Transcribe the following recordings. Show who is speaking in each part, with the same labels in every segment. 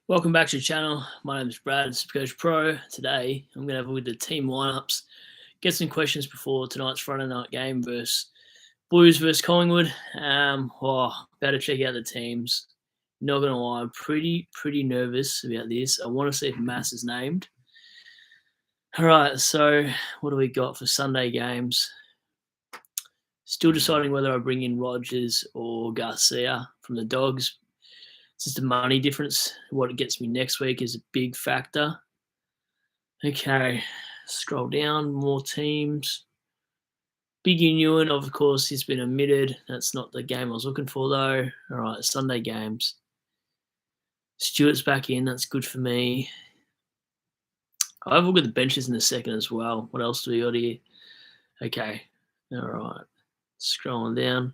Speaker 1: Welcome back to the channel. My name is Brad, SuperCoach Pro. Today, I'm going to have a look at the team lineups, get some questions before tonight's Friday night game versus Blues versus Collingwood. Better check out the teams. Not going to lie, I'm pretty nervous about this. I want to see if Mass is named. All right, so what do we got for Sunday games? Still deciding whether I bring in Rogers or Garcia from the Dogs. It's just the money difference. What it gets me next week is a big factor. Okay, scroll down, more teams. Biggie Newen, of course, he's been omitted. That's not the game I was looking for, though. All right, Sunday games. Stewart's back in. That's good for me. I'll have a look at the benches in a second as well. What else do we got here? Okay, all right. Scrolling down.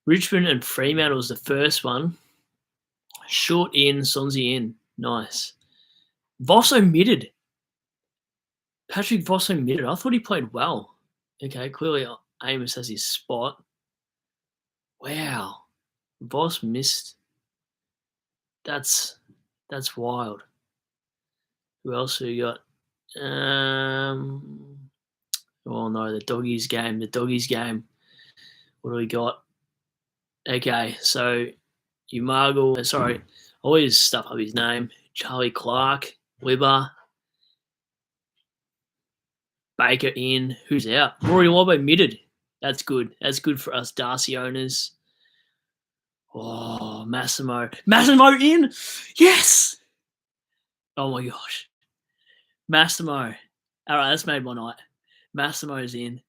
Speaker 1: Richmond and Fremantle was the first one. Short in, Sonzi in. Nice. Voss omitted. Patrick Voss omitted. I thought he played well. Okay, clearly Amos has his spot. Wow. Voss missed. That's wild. Who else have we got? Oh no, the doggies game. What do we got? Okay, so Umagal, sorry, I always stuff up his name. Charlie Clark, Wibber, Baker in. Who's out? Rory Lobb omitted. That's good. That's good for us Darcy owners. Oh, Massimo in. Yes. Oh my gosh. Massimo. All right, that's made my night. Massimo's in.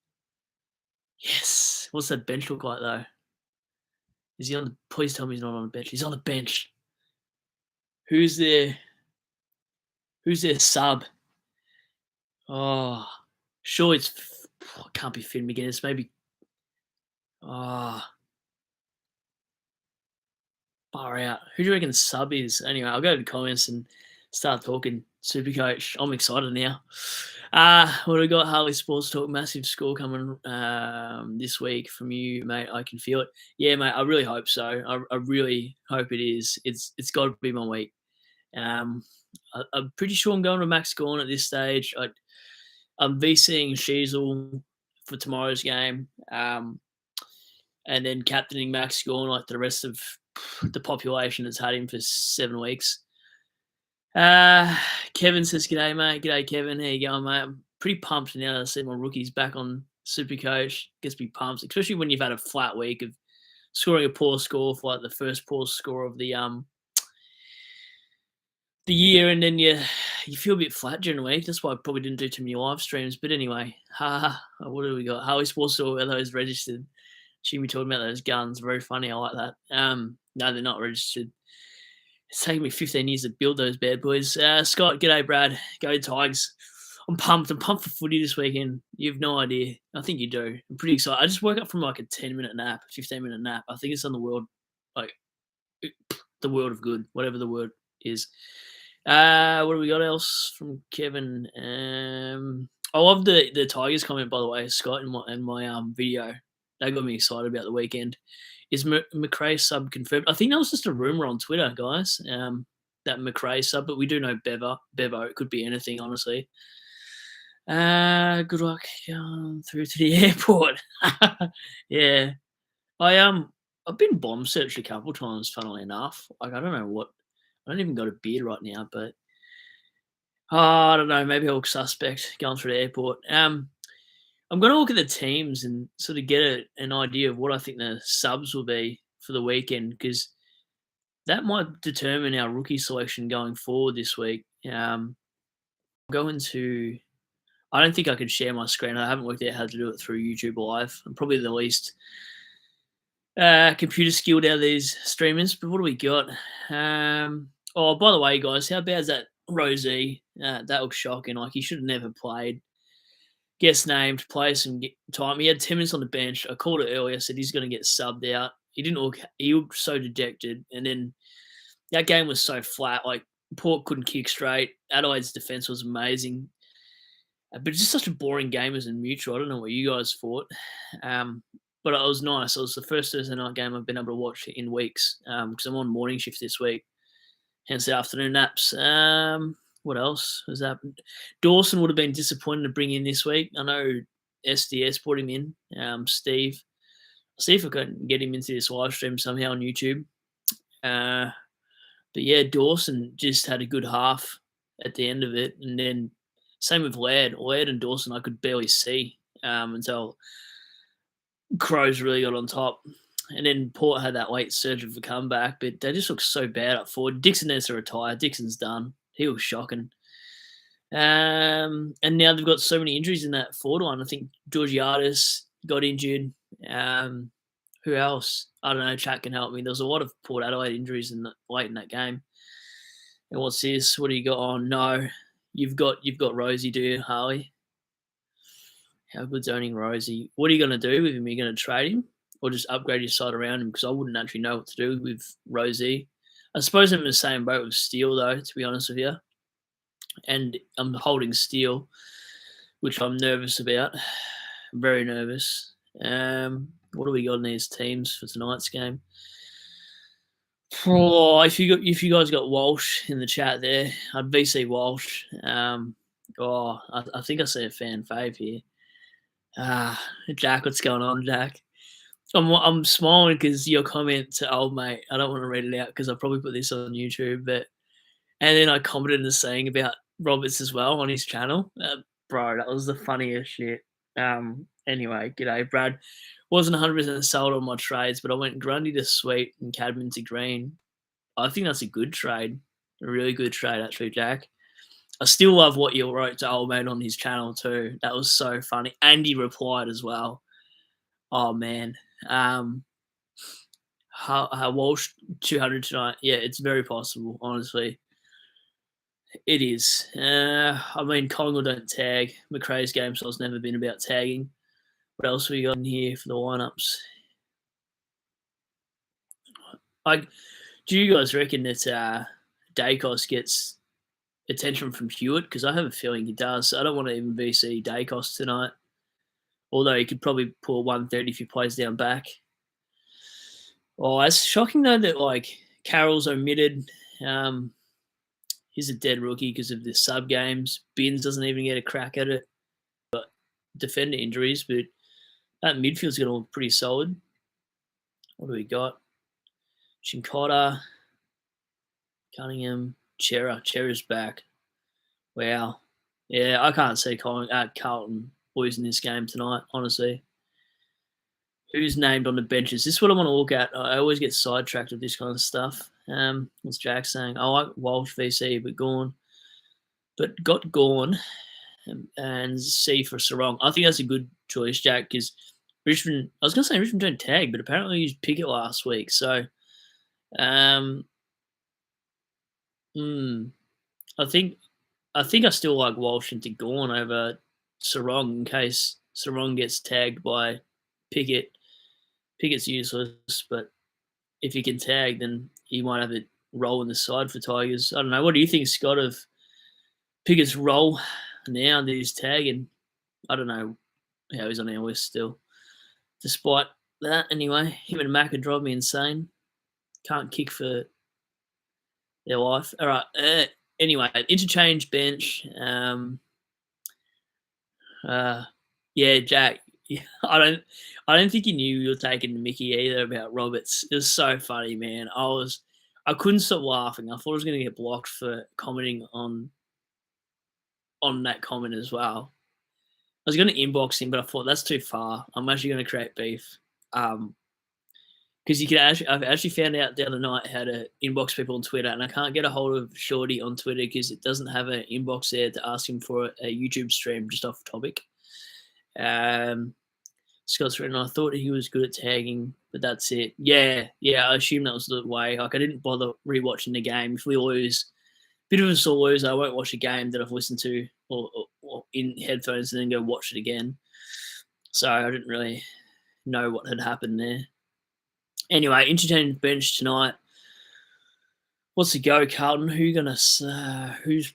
Speaker 1: Yes. What's that bench look like though? Is he on the? Please tell me he's not on the bench. He's on the bench. Who's there? Who's their sub? Oh, sure it can't be Finn McGuinness. Maybe. Oh, far out. Who do you reckon the sub is? Anyway, I'll go to the comments and start talking SuperCoach. I'm excited now. What do we got? Harley Sports Talk, massive score coming this week from you, mate. I can feel it. Yeah, mate. I really hope so. I really hope it is. It's got to be my week. I'm pretty sure I'm going to Max Gorn at this stage. I'm VCing Sheasel for tomorrow's game, and then captaining Max Gorn like the rest of the population that's had him for 7 weeks. Kevin says, "G'day, mate. G'day, Kevin. How you going, mate? I'm pretty pumped now that I see my rookies back on SuperCoach. Gets me pumped, especially when you've had a flat week of scoring a poor score for like the first poor score of the year, and then you feel a bit flat during the week. That's why I probably didn't do too many live streams. But anyway, what do we got? Harley Sports Talk, are those registered? Jimmy talking about those guns. Very funny. I like that. No, they're not registered. It's taken me 15 years to build those bad boys. Scott, g'day, Brad. Go Tigers. I'm pumped. I'm pumped for footy this weekend. You have no idea. I think you do. I'm pretty excited. I just woke up from like a 10-minute nap, 15-minute nap. I think it's on the world, like the world of good, whatever the word is. What do we got else from Kevin? I love the Tigers comment, by the way, Scott, in my video. That got me excited about the weekend. Is McRae sub confirmed? I think that was just a rumor on Twitter, guys. That McRae sub, but we do know Bevo. It could be anything, honestly. Good luck going through to the airport. Yeah, I've been bomb searched a couple times. Funnily enough, like I don't know what. I don't even got a beard right now, but I don't know. Maybe I look suspect going through the airport. I'm going to look at the teams and sort of get an idea of what I think the subs will be for the weekend, because that might determine our rookie selection going forward this week. I don't think I could share my screen. I haven't worked out how to do it through YouTube Live. I'm probably the least computer skilled out of these streamers. But what do we got? Oh, by the way, guys, how bad is that Rosie? That looks shocking. Like, he should have never played. Gets named, plays some time. He had 10 minutes on the bench. I called it earlier, said he's going to get subbed out. He looked so dejected. And then that game was so flat. Like, Port couldn't kick straight. Adelaide's defense was amazing. But it's just such a boring game as a neutral. I don't know what you guys thought. But it was nice. It was the first Thursday night game I've been able to watch in weeks, because I'm on morning shift this week. hence the afternoon naps. What else has happened? Dawson would have been disappointed to bring in this week. I know SDS brought him in. Steve. I'll see if I can get him into this live stream somehow on YouTube. But yeah, Dawson just had a good half at the end of it, and then same with Laird. Laird and Dawson I could barely see until Crows really got on top. And then Port had that late surge of a comeback, but they just look so bad up forward. Dixon needs to retire. Dixon's done. He was shocking. And now they've got so many injuries in that forward line. I think Georgiades got injured. Who else? I don't know. Chat can help me. There was a lot of Port Adelaide injuries late in that game. And what's this? What do you got on? No, you've got Rosie, do you, Harley? How good's owning Rosie? What are you going to do with him? Are you going to trade him or just upgrade your side around him? Because I wouldn't actually know what to do with Rosie. I suppose I'm in the same boat with Steele, though, to be honest with you. And I'm holding Steele, which I'm nervous about. I'm very nervous. What do we got in these teams for tonight's game? Oh, if you guys got Walsh in the chat there, I'd VC Walsh. I think I see a fan fave here. Jack, what's going on, Jack? I'm smiling because your comment to old mate. I don't want to read it out because I probably put this on YouTube, and then I commented and saying about Roberts as well on his channel. Bro, that was the funniest shit. Anyway, g'day, Brad. Wasn't 100% sold on my trades, but I went Grundy to Sweet and Cadman to Green. I think that's a good trade. A really good trade, actually, Jack. I still love what you wrote to old mate on his channel too. That was so funny. And he replied as well. Oh, man. Walsh 200 tonight. Yeah, it's very possible, honestly. It is. I mean, Collingwood don't tag. McRae's game style's never been about tagging. What else have we got in here for the lineups? Do you guys reckon that Dacos gets attention from Hewitt? Because I have a feeling he does. I don't want to even VC Dacos tonight. Although he could probably pull 130 if he plays down back. Oh, it's shocking though that Carroll's omitted. He's a dead rookie because of the sub games. Binns doesn't even get a crack at it. But defender injuries, but that midfield's going to look pretty solid. What do we got? Chincotta, Cunningham, Chera. Chera's back. Wow. Yeah, I can't see Carlton boys in this game tonight, honestly. Who's named on the benches? This is what I want to look at. I always get sidetracked with this kind of stuff. What's Jack saying? I like Walsh VC, but got Gorn and C for Sarong. I think that's a good choice, Jack, because Richmond. I was going to say Richmond don't tag, but apparently used Pickett last week. So, I think I still like Walsh into Gorn over Sarong in case Sarong gets tagged by Pickett. Pickett's useless, but if he can tag, then he might have a role in the side for Tigers. I don't know. What do you think, Scott, of Pickett's role now that he's tagging? I don't know how he's on our list still. Despite that, anyway, him and Macca drive me insane. Can't kick for their life. All right. Anyway, interchange bench. Yeah, Jack. Yeah, I don't think he knew you were taking Mickey either about Roberts. It was so funny, man. I couldn't stop laughing. I thought I was going to get blocked for commenting on that comment as well. I was going to inbox him, but I thought that's too far. I'm actually going to create beef. Because I've actually found out the other night how to inbox people on Twitter, and I can't get a hold of Shorty on Twitter because it doesn't have an inbox there to ask him for a YouTube stream just off topic. Scott's written, I thought he was good at tagging, but that's it. Yeah, I assume that was the way. I didn't bother rewatching the game. If we lose, bit of a sore loser, I won't watch a game that I've listened to or in headphones and then go watch it again. So I didn't really know what had happened there. Anyway, interchange bench tonight. What's the go, Carlton? Who's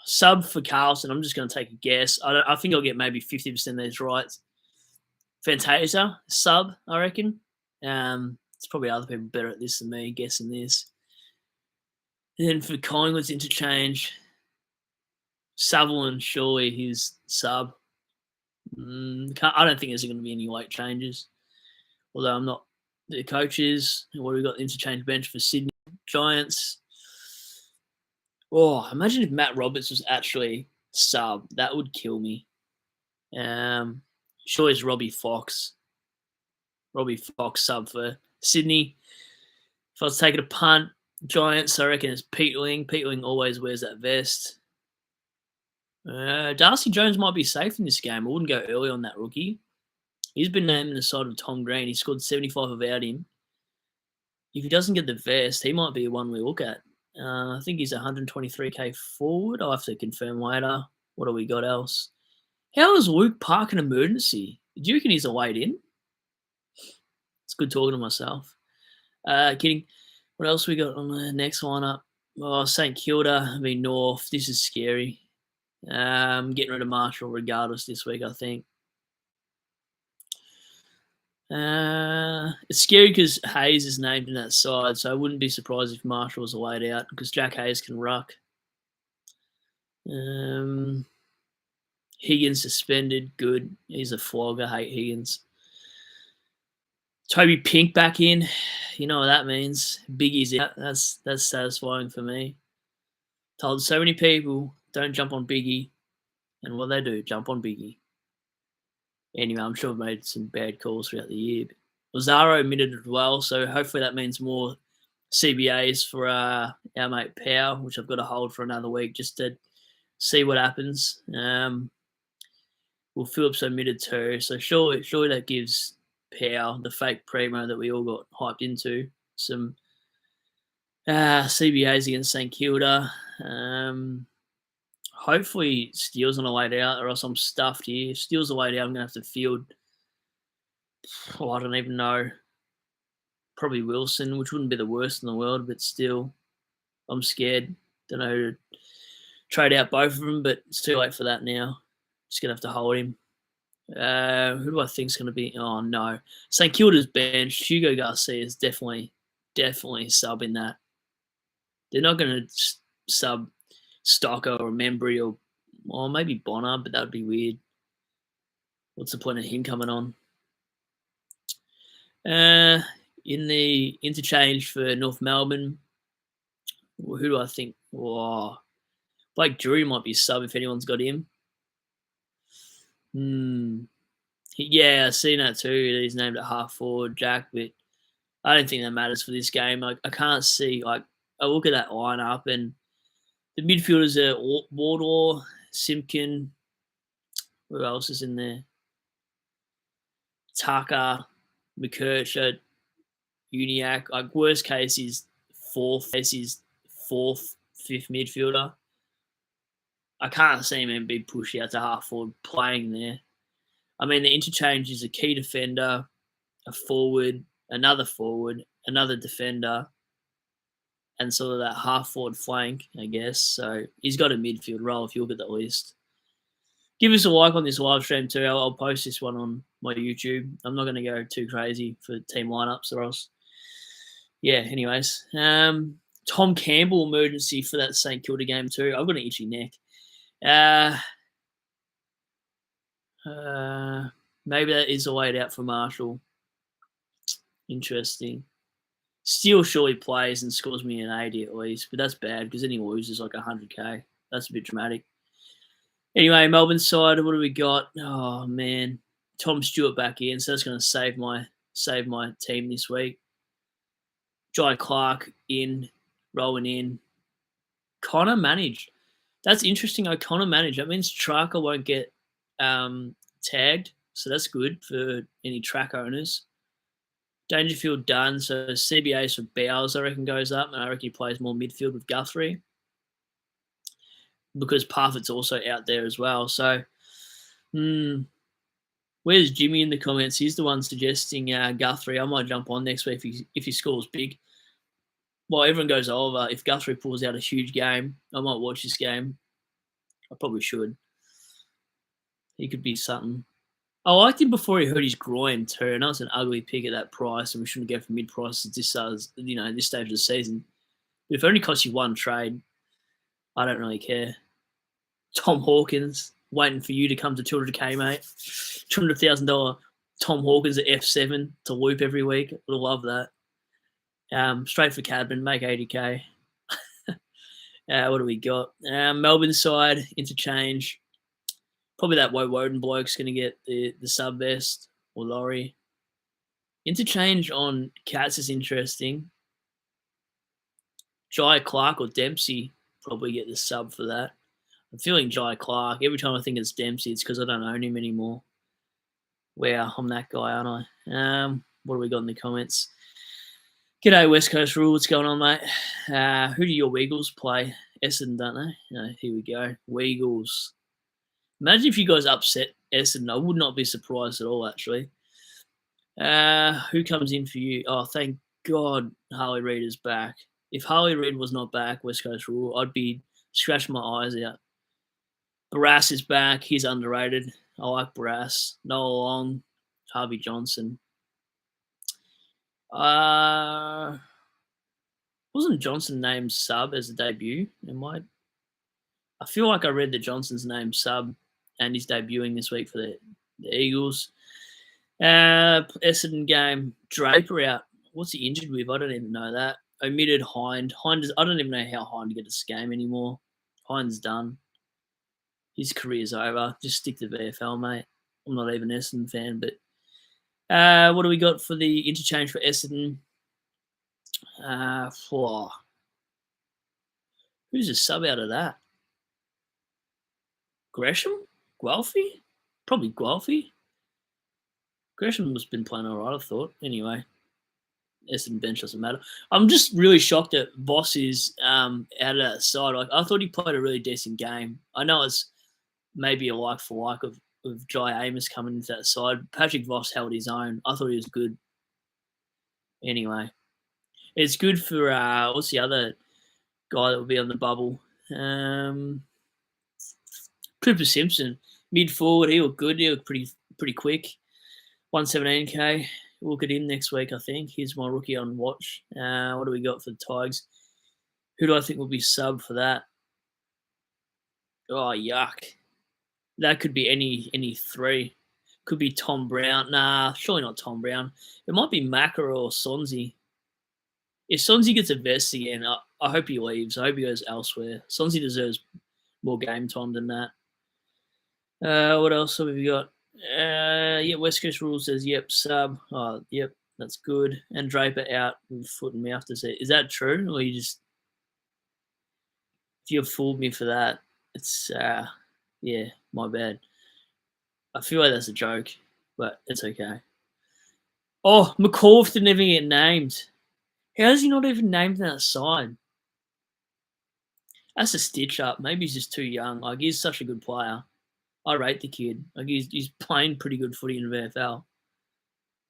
Speaker 1: sub for Carlton? I'm just going to take a guess. I think I'll get maybe 50% of these right. Fantasia, sub, I reckon. It's probably other people better at this than me guessing this. And then for Collingwood's interchange, Sutherland, surely his sub. I don't think there's going to be any weight changes. Although I'm not the coaches. What have we got? The interchange bench for Sydney Giants. Oh, imagine if Matt Roberts was actually sub. That would kill me. Sure is Robbie Fox. Robbie Fox sub for Sydney. If I was taking a punt, Giants, I reckon it's Pete Ling. Pete Ling always wears that vest. Darcy Jones might be safe in this game. I wouldn't go early on that rookie. He's been named in the side of Tom Green. He scored 75 without him. If he doesn't get the vest, he might be one we look at. I think he's 123k forward. I'll have to confirm later. What do we got else? How is Luke Park an emergency? Do you reckon he's a weight in? It's good talking to myself. Kidding. What else we got on the next lineup? Oh, St Kilda, North. This is scary. Getting rid of Marshall regardless this week, I think. It's scary because Hayes is named in that side, so I wouldn't be surprised if Marshall was laid out because Jack Hayes can ruck. Higgins suspended, good. He's a flog. I hate Higgins. Toby Pink back in. You know what that means. Biggie's out. That's satisfying for me. Told so many people, don't jump on Biggie. And what they do, jump on Biggie. Anyway, I'm sure I've made some bad calls throughout the year. Lazaro admitted as well, so hopefully that means more CBAs for our mate Power, which I've got to hold for another week just to see what happens. Well, Phillips admitted too, so surely that gives Power, the fake primo that we all got hyped into, some CBAs against St Kilda. Hopefully Steele's on a laid out, or else I'm stuffed here. If Steele's a laid out, I'm going to have to field, I don't even know, probably Wilson, which wouldn't be the worst in the world, but still, I'm scared. Don't know who to trade out both of them, but it's too late for that now. Just going to have to hold him. Who do I think is going to be? Oh, no. St Kilda's bench, Hugo Garcia is definitely subbing that. They're not going to sub Stocker or Membry or maybe Bonner, but that would be weird. What's the point of him coming on? In the interchange for North Melbourne, who do I think? Oh, Blake Drury might be sub if anyone's got him. Yeah, I've seen that too. He's named at half forward, Jack, but I don't think that matters for this game. I can't see. I look at that lineup and the midfielders are Wardlaw, Simpkin. Who else is in there? Tucker, McKercher, Uniac. Like worst case is fourth, fifth midfielder. I can't see him be pushed out to half forward playing there. I mean, the interchange is a key defender, a forward, another defender, and sort of that half-forward flank, I guess. So he's got a midfield role if you look at the list. Give us a like on this live stream too. I'll post this one on my YouTube. I'm not going to go too crazy for team lineups or else. Yeah, anyways. Tom Campbell emergency for that St Kilda game too. I've got an itchy neck. Maybe that is a way out for Marshall. Interesting. Steele surely plays and scores me an 80 at least, but that's bad because then he loses like 100k. That's a bit dramatic. Anyway, Melbourne side, what do we got? Oh man, Tom Stewart back in, so that's going to save my team this week. Jai Clark rolling in. Connor managed. That's interesting. O'Connor managed. That means Tracker won't get tagged, so that's good for any track owners. Dangerfield done, so CBAs for Bowers I reckon goes up, and I reckon he plays more midfield with Guthrie because Parfitt's also out there as well. So, where's Jimmy in the comments? He's the one suggesting Guthrie. I might jump on next week if he scores big. Well, everyone goes over. If Guthrie pulls out a huge game, I might watch this game. I probably should. He could be something. I liked him before he hurt his groin too, and that was an ugly pick at that price, and we shouldn't go for mid prices this stage of the season. If it only costs you one trade, I don't really care. Tom Hawkins, waiting for you to come to 200k, mate. $200,000 Tom Hawkins at F7 to loop every week. Would love that. Straight for Cadman, make 80k. What do we got? Melbourne side, interchange. Probably that Woden bloke's going to get the sub best, or Laurie. Interchange on Cats is interesting. Jai Clark or Dempsey probably get the sub for that. I'm feeling Jai Clark. Every time I think it's Dempsey, it's because I don't own him anymore. Wow, I'm that guy, aren't I? What do we got in the comments? G'day, West Coast Rule. What's going on, mate? Who do your Weagles play? Essendon, don't they? Here we go. Weagles. Imagine if you guys upset Essendon. I would not be surprised at all, actually. Who comes in for you? Oh, thank God Harley Reid is back. If Harley Reid was not back, West Coast Rule, I'd be scratching my eyes out. Barras is back. He's underrated. I like Barras. Noah Long, Harvey Johnson. Wasn't Johnson named sub as a debut? I feel like I read that Johnson's named sub and he's debuting this week for the Eagles. Essendon game. Draper out. What's he injured with? I don't even know that. Omitted Hind. I don't even know how Hind get this game anymore. Hind's done. His career's over. Just stick to VFL, mate. I'm not even an Essendon fan, but what do we got for the interchange for Essendon? Who's a sub out of that? Gresham? Guelphy? Probably Guelphy. Gresham has been playing all right, I thought. Anyway, Essendon bench doesn't matter. I'm just really shocked that Voss is out of that side. Like, I thought he played a really decent game. I know it's maybe a like for like of Jai Amos coming into that side. Patrick Voss held his own. I thought he was good. Anyway, it's good for what's the other guy that will be on the bubble? Cooper Simpson, mid forward. He looked good. He looked pretty quick. 117k. We'll look at him next week, I think. Here's my rookie on watch. What do we got for the Tigers? Who do I think will be sub for that? Oh, yuck. That could be any three. Could be Tom Brown. Nah, surely not Tom Brown. It might be Macca or Sonzi. If Sonzi gets a vest again, I hope he leaves. I hope he goes elsewhere. Sonzi deserves more game time than that. What else have we got? West Coast Rule says, yep, sub. Oh, yep, that's good. And Draper out with foot and mouth to say, is that true? Or you just, if you fooled me for that, it's, yeah, my bad. I feel like that's a joke, but it's okay. Oh, McCall didn't even get named. How is he not even named on that side? That's a stitch up. Maybe he's just too young. Like, he's such a good player. I rate the kid. Like, he's playing pretty good footy in the VFL.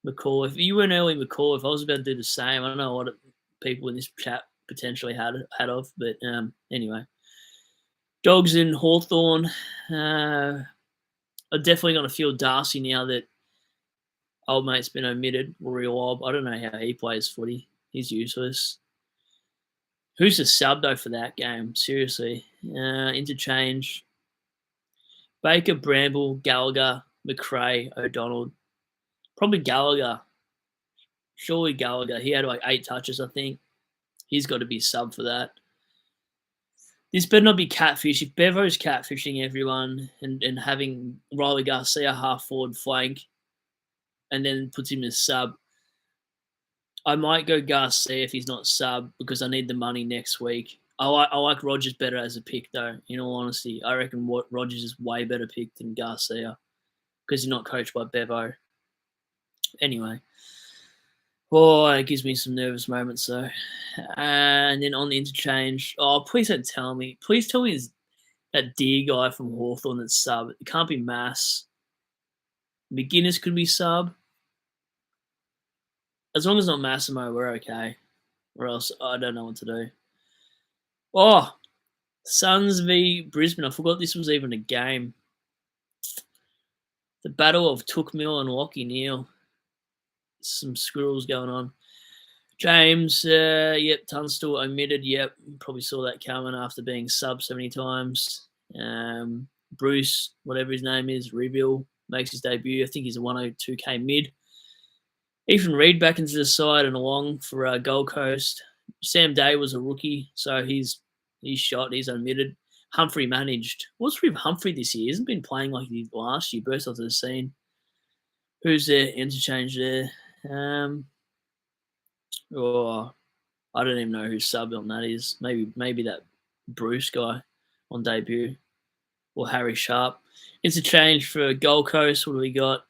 Speaker 1: McCall, if you went early McCall, if I was about to do the same, I don't know what people in this chat potentially had of, but anyway. Dogs in Hawthorn. I'm definitely going to feel Darcy now that old mate's been omitted. Rory Lobb. I don't know how he plays footy. He's useless. Who's the sub, though, for that game? Seriously. Interchange. Baker, Bramble, Gallagher, McRae, O'Donnell. Probably Gallagher. Surely Gallagher. He had like 8 touches, I think. He's got to be sub for that. This better not be catfish. If Bevo's catfishing everyone and having Riley Garcia half forward flank and then puts him as sub, I might go Garcia if he's not sub because I need the money next week. I like Rogers better as a pick, though, in all honesty. I reckon Rogers is way better pick than Garcia because he's not coached by Bevo. Anyway. Oh, it gives me some nervous moments, though. And then on the interchange, please don't tell me. Please tell me it's that dear guy from Hawthorn that's sub. It can't be Mass. McGuinness could be sub. As long as it's not Massimo, we're okay. Or else I don't know what to do. Oh, Suns v Brisbane. I forgot this was even a game. The battle of Tookmill and Lockie Neal. Some squirrels going on. James, Tunstall omitted. Yep, probably saw that coming after being sub so many times. Bruce, whatever his name is, Reveal, makes his debut. I think he's a 102k mid. Ethan Reid back into the side and along for Gold Coast. Sam Day was a rookie, so he's shot. He's omitted. Humphrey managed. What's with Humphrey this year? He hasn't been playing like he did last year. Burst onto the scene. Who's there? Interchange there. I don't even know whose sub on that is. Maybe that Bruce guy on debut or Harry Sharp. Interchange for Gold Coast. What do we got?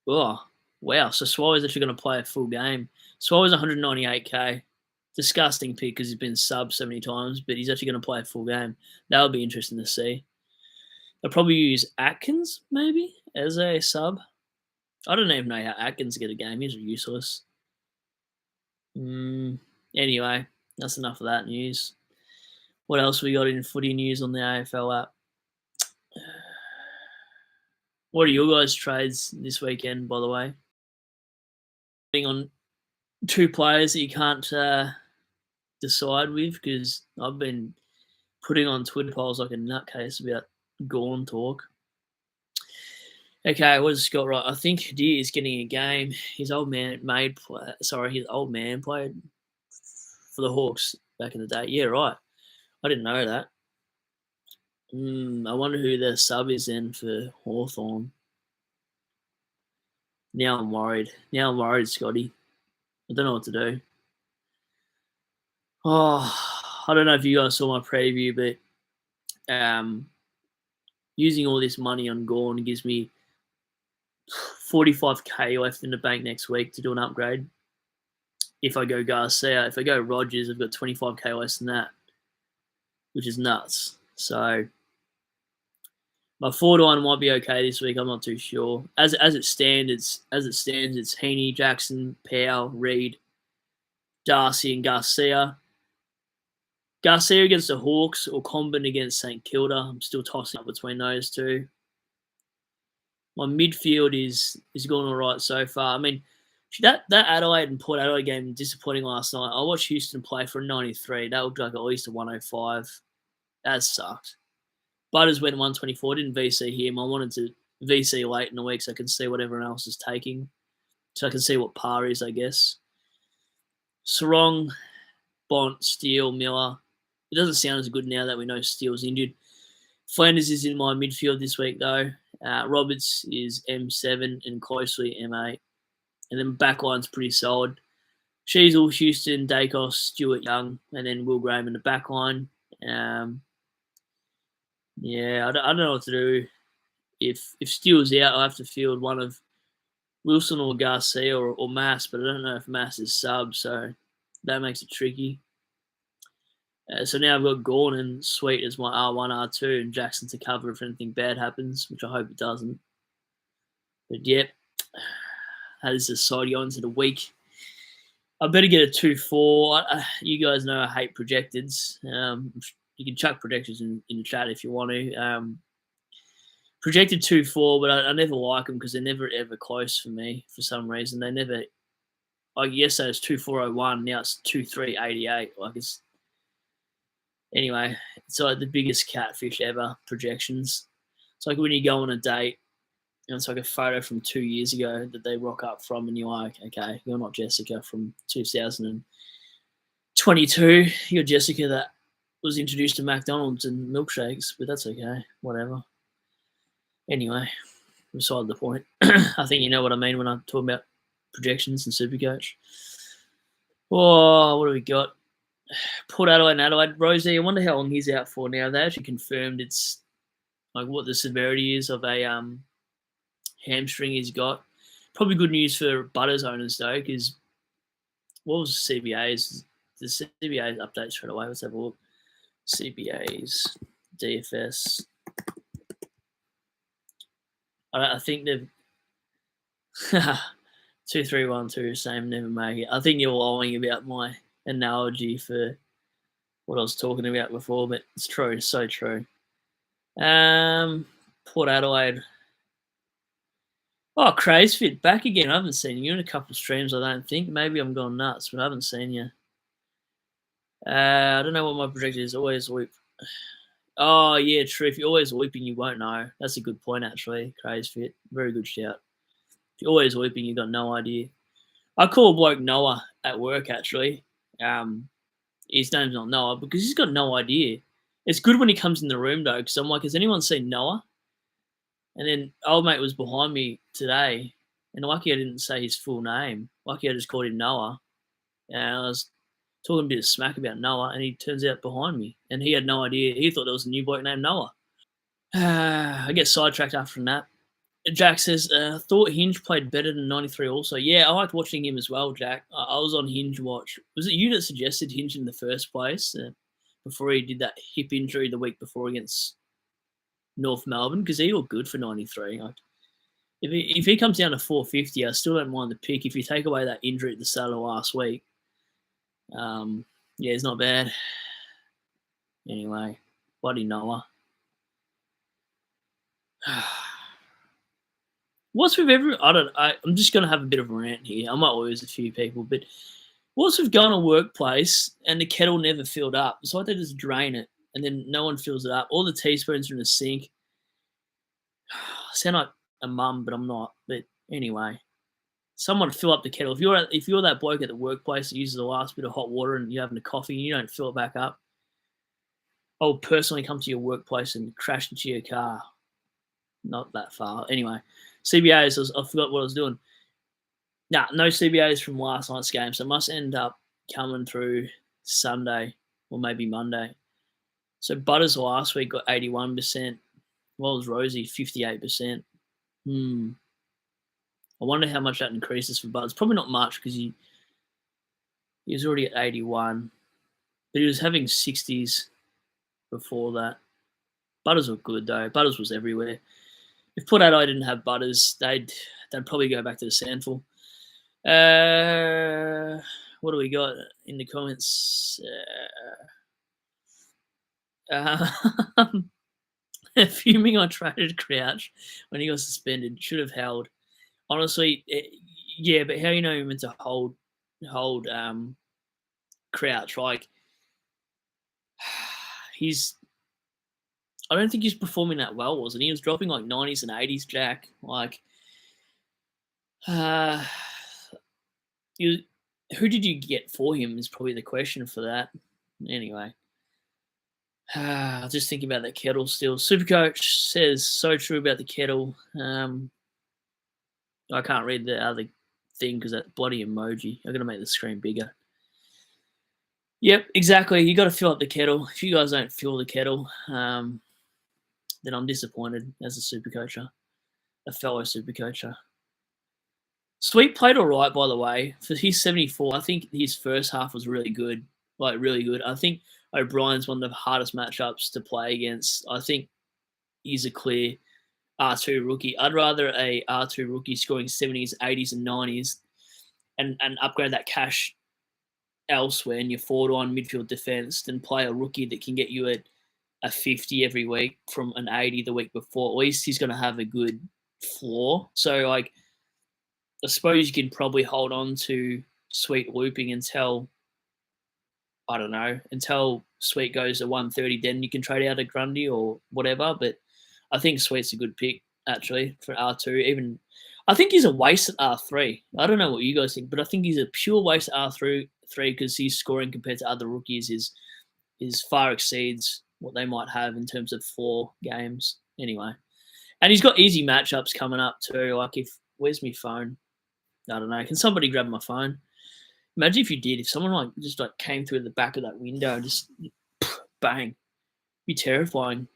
Speaker 1: Oh, wow. So Swallows actually going to play a full game. Swallows 198k. Disgusting pick because he's been sub so many times, but he's actually going to play a full game. That'll be interesting to see. They'll probably use Atkins maybe as a sub. I don't even know how Atkins get a game. He's useless. Anyway, that's enough of that news. What else we got in footy news on the AFL app? What are your guys' trades this weekend, by the way? Being on two players that you can't decide with, because I've been putting on Twitter polls like a nutcase about Gorn talk. Okay, what does Scott write? I think Deer is getting a game. His old man played for the Hawks back in the day. Yeah, right. I didn't know that. I wonder who their sub is then for Hawthorn. Now I'm worried. Scotty. I don't know what to do. I don't know if you guys saw my preview, but using all this money on Gorn gives me 45k left in the bank next week to do an upgrade. If I go Garcia, if I go Rogers, I've got 25k less than that, which is nuts. So my 4-1 might be okay this week. I'm not too sure. As it stands, it's Heaney, Jackson, Powell, Reid, Darcy, and Garcia. Garcia against the Hawks or Comben against St Kilda. I'm still tossing up between those two. My midfield is going all right so far. I mean, that Adelaide and Port Adelaide game disappointing last night. I watched Houston play for a 93. That looked like at least a 105. That sucked. Butters went 124. Didn't VC him. I wanted to VC late in the week so I can see what everyone else is taking. So I can see what par is, I guess. Sarong, Bont, Steele, Miller. It doesn't sound as good now that we know Steele's injured. Flanders is in my midfield this week, though. Roberts is M7 and Closely M8. And then backline's pretty solid. Sheasel, Houston, Dacos, Stewart Young, and then Will Graham in the backline. I don't know what to do. If Steele's out, I'll have to field one of Wilson or Garcia or Mass, but I don't know if Mass is sub, so that makes it tricky. So now I've got Gorn and Sweet as my R1, R2, and Jackson to cover if anything bad happens, which I hope it doesn't. But yep, that is the side going into the week. I better get a 2-4. You guys know I hate projecteds. You can chuck projections in the chat if you want to. Projected 2-4, but I never like them because they're never ever close for me for some reason. They never. Like yesterday it was 2-4-01. Now it's 2-3-88. Like it's. Anyway, it's like the biggest catfish ever, projections. It's like when you go on a date and it's like a photo from 2 years ago that they rock up from and you're like, okay, you're not Jessica from 2022. You're Jessica that was introduced to McDonald's and milkshakes, but that's okay, whatever. Anyway, beside the point. I think you know what I mean when I talk about projections and SuperCoach. Oh, what do we got? Port Adelaide and Adelaide. Rosie, I wonder how long he's out for now. They actually confirmed it's like what the severity is of a hamstring he's got. Probably good news for Butters owners though, because what was the CBA's? The CBA's update straight away. Let's have a look. CBA's DFS. I think they've 2-3-1-2, same, never make it. I think you're lying about my analogy for what I was talking about before, but it's true, so true. Port Adelaide. Oh, Craze Fit back again. I haven't seen you in a couple of streams. I don't think. Maybe I'm going nuts, but I haven't seen you. I don't know what my projector is. Always weep. Oh yeah, true. If you're always weeping, you won't know. That's a good point, actually. Craze Fit. Very good shout. If you're always weeping, you got no idea. I call a bloke Noah at work. Actually, his name's not Noah because he's got no idea. It's good when he comes in the room though, because I'm like, has anyone seen Noah? And then old mate was behind me today, and lucky I didn't say his full name. Lucky I just called him Noah. And I was talking a bit of smack about Noah, and he turns out behind me, and he had no idea. He thought there was a new bloke named Noah. I get sidetracked after that. Jack says, thought Hinge played better than 93 also. Yeah, I liked watching him as well, Jack. I was on Hinge Watch. Was it you that suggested Hinge in the first place before he did that hip injury the week before against North Melbourne? Because he looked good for 93. Like, if he comes down to 450, I still don't mind the pick. If you take away that injury at the start of last week, yeah, it's not bad. Anyway, bloody Noah. What's with I'm just gonna have a bit of a rant here. I might lose a few people, but what's with going to workplace and the kettle never filled up? It's like they just drain it and then no one fills it up. All the teaspoons are in the sink. I sound like a mum, but I'm not. But anyway, someone fill up the kettle. If you're that bloke at the workplace that uses the last bit of hot water and you're having a coffee and you don't fill it back up, I'll personally come to your workplace and crash into your car. Not that far. Anyway, CBAs, I forgot what I was doing. Nah, no CBAs from last night's game, so it must end up coming through Sunday or maybe Monday. So Butters last week got 81%. Well, was Rosie 58%. I wonder how much that increases for Butters. Probably not much because he was already at 81, but he was having 60s before that. Butters were good though. Butters was everywhere. If Port Adelaide didn't have Butters, they'd probably go back to the Sandful. What do we got in the comments? Fuming on traded Crouch when he got suspended. Should have held. Honestly, yeah, but how you know you're meant to hold Crouch? Like, I don't think he's performing that well, wasn't he? He was dropping like 90s and 80s, Jack. Like, who did you get for him is probably the question for that. Anyway. Just thinking about that kettle still. Supercoach says so true about the kettle. I can't read the other thing because that bloody emoji. I'm going to make the screen bigger. Yep, exactly. You got to fill up the kettle. If you guys don't fill the kettle, then I'm disappointed as a supercoacher, a fellow supercoacher. Sweet played all right, by the way. For his 74, I think his first half was really good. Like, really good. I think O'Brien's one of the hardest matchups to play against. I think he's a clear R2 rookie. I'd rather a R2 rookie scoring 70s, 80s, and 90s and upgrade that cash elsewhere in your forward line midfield defence than play a rookie that can get you a 50 every week from an 80 the week before. At least he's going to have a good floor. So, like, I suppose you can probably hold on to Sweet looping until, I don't know, until Sweet goes to 130, then you can trade out a Grundy or whatever. But I think Sweet's a good pick, actually, for R2. Even I think he's a waste at R3. I don't know what you guys think, but I think he's a pure waste at R3 because his scoring compared to other rookies is far exceeds what they might have in terms of 4 games. Anyway. And he's got easy matchups coming up too. Like, where's my phone? I don't know. Can somebody grab my phone? Imagine if you did. If someone just came through the back of that window and just bang, it'd be terrifying.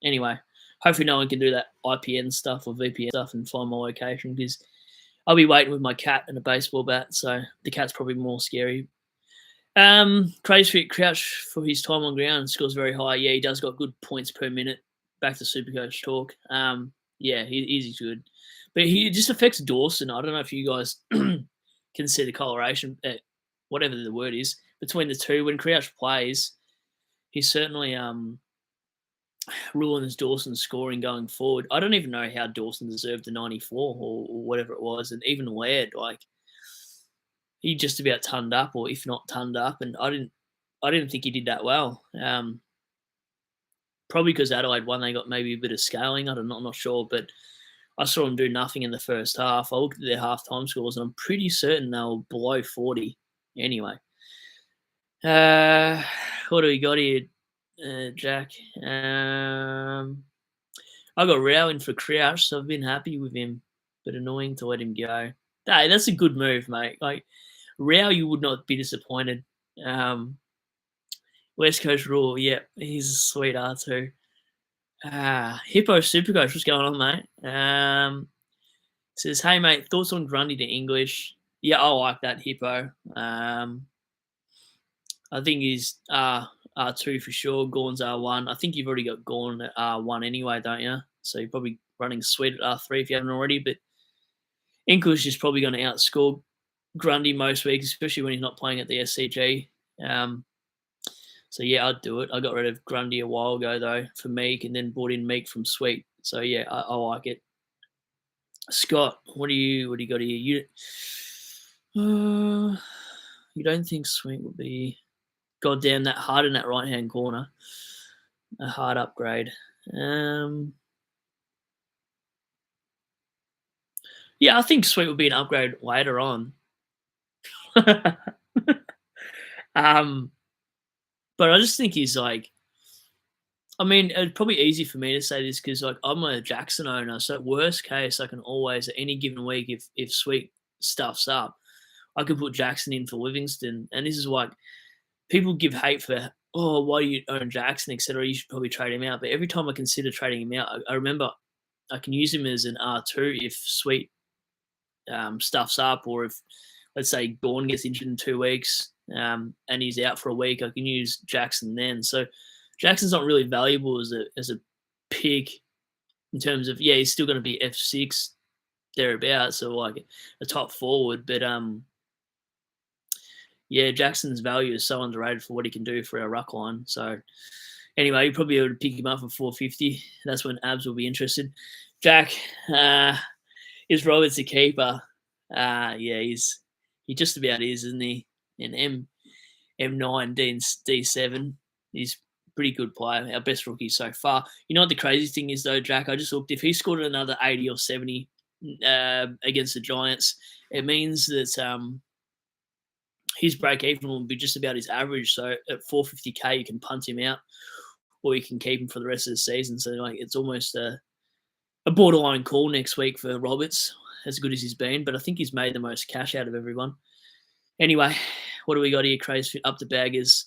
Speaker 1: Anyway, hopefully no one can do that IPN stuff or VPN stuff and find my location because I'll be waiting with my cat and a baseball bat. So the cat's probably more scary. Crazy Crouch for his time on ground scores very high. Yeah, he does got good points per minute. Back to Supercoach talk. Yeah, he's good. But he just affects Dawson. I don't know if you guys can see the correlation, whatever the word is, between the two. When Crouch plays, he certainly ruins Dawson's scoring going forward. I don't even know how Dawson deserved the 94 or whatever it was, and even Laird, like he just about turned up, or if not turned up, and I didn't think he did that well. Probably because Adelaide won, they got maybe a bit of scaling. I'm not sure, but I saw them do nothing in the first half. I looked at their halftime scores, and I'm pretty certain they were below 40. Anyway, uh, what do we got here, Jack? I got Rao in for Crouch, so I've been happy with him, but annoying to let him go. Hey, that's a good move, mate. Like Rao, you would not be disappointed. Um, West Coast Rule, yeah, he's a sweetheart too. Hippo Supercoach, what's going on, mate? Says, hey, mate, thoughts on Grundy to English? Yeah, I like that, Hippo. I think he's R2 for sure. Gorn's R1. I think you've already got Gorn at R1 anyway, don't you? So you're probably running Sweet at R3 if you haven't already. But English is probably going to outscore Grundy most weeks, especially when he's not playing at the SCG. So yeah, I'd do it. I got rid of Grundy a while ago though for Meek, and then brought in Meek from Sweet. So yeah, I like it. Scott, what do you got here? You don't think Sweet will be goddamn that hard in that right hand corner? A hard upgrade. Yeah, I think Sweet will be an upgrade later on. But I just think he's like, I mean, it's probably easy for me to say this because like I'm a Jackson owner, so worst case, I can always at any given week, if Sweet stuffs up, I could put Jackson in for Livingston, and this is like people give hate for, oh, why do you own Jackson, etc. You should probably trade him out. But every time I consider trading him out, I remember I can use him as an R2 if Sweet stuffs up, or if let's say Gorn gets injured in 2 weeks and he's out for a week, I can use Jackson then. So Jackson's not really valuable as a pick in terms of, yeah, he's still going to be F6 thereabouts, so like a top forward, but yeah, Jackson's value is so underrated for what he can do for our ruck line. So anyway, you probably able to pick him up for 450. That's when Abs will be interested. Jack, is Roberts a keeper? Yeah, he just about is, isn't he? In M9, D7, he's a pretty good player. Our best rookie so far. You know what the crazy thing is though, Jack? I just looked. If he scored another 80 or 70 against the Giants, it means that his break even will be just about his average. So at 450k, you can punt him out, or you can keep him for the rest of the season. So like it's almost a borderline call next week for Roberts, as good as he's been. But I think he's made the most cash out of everyone. Anyway, what do we got here, Craze? Up the baggers.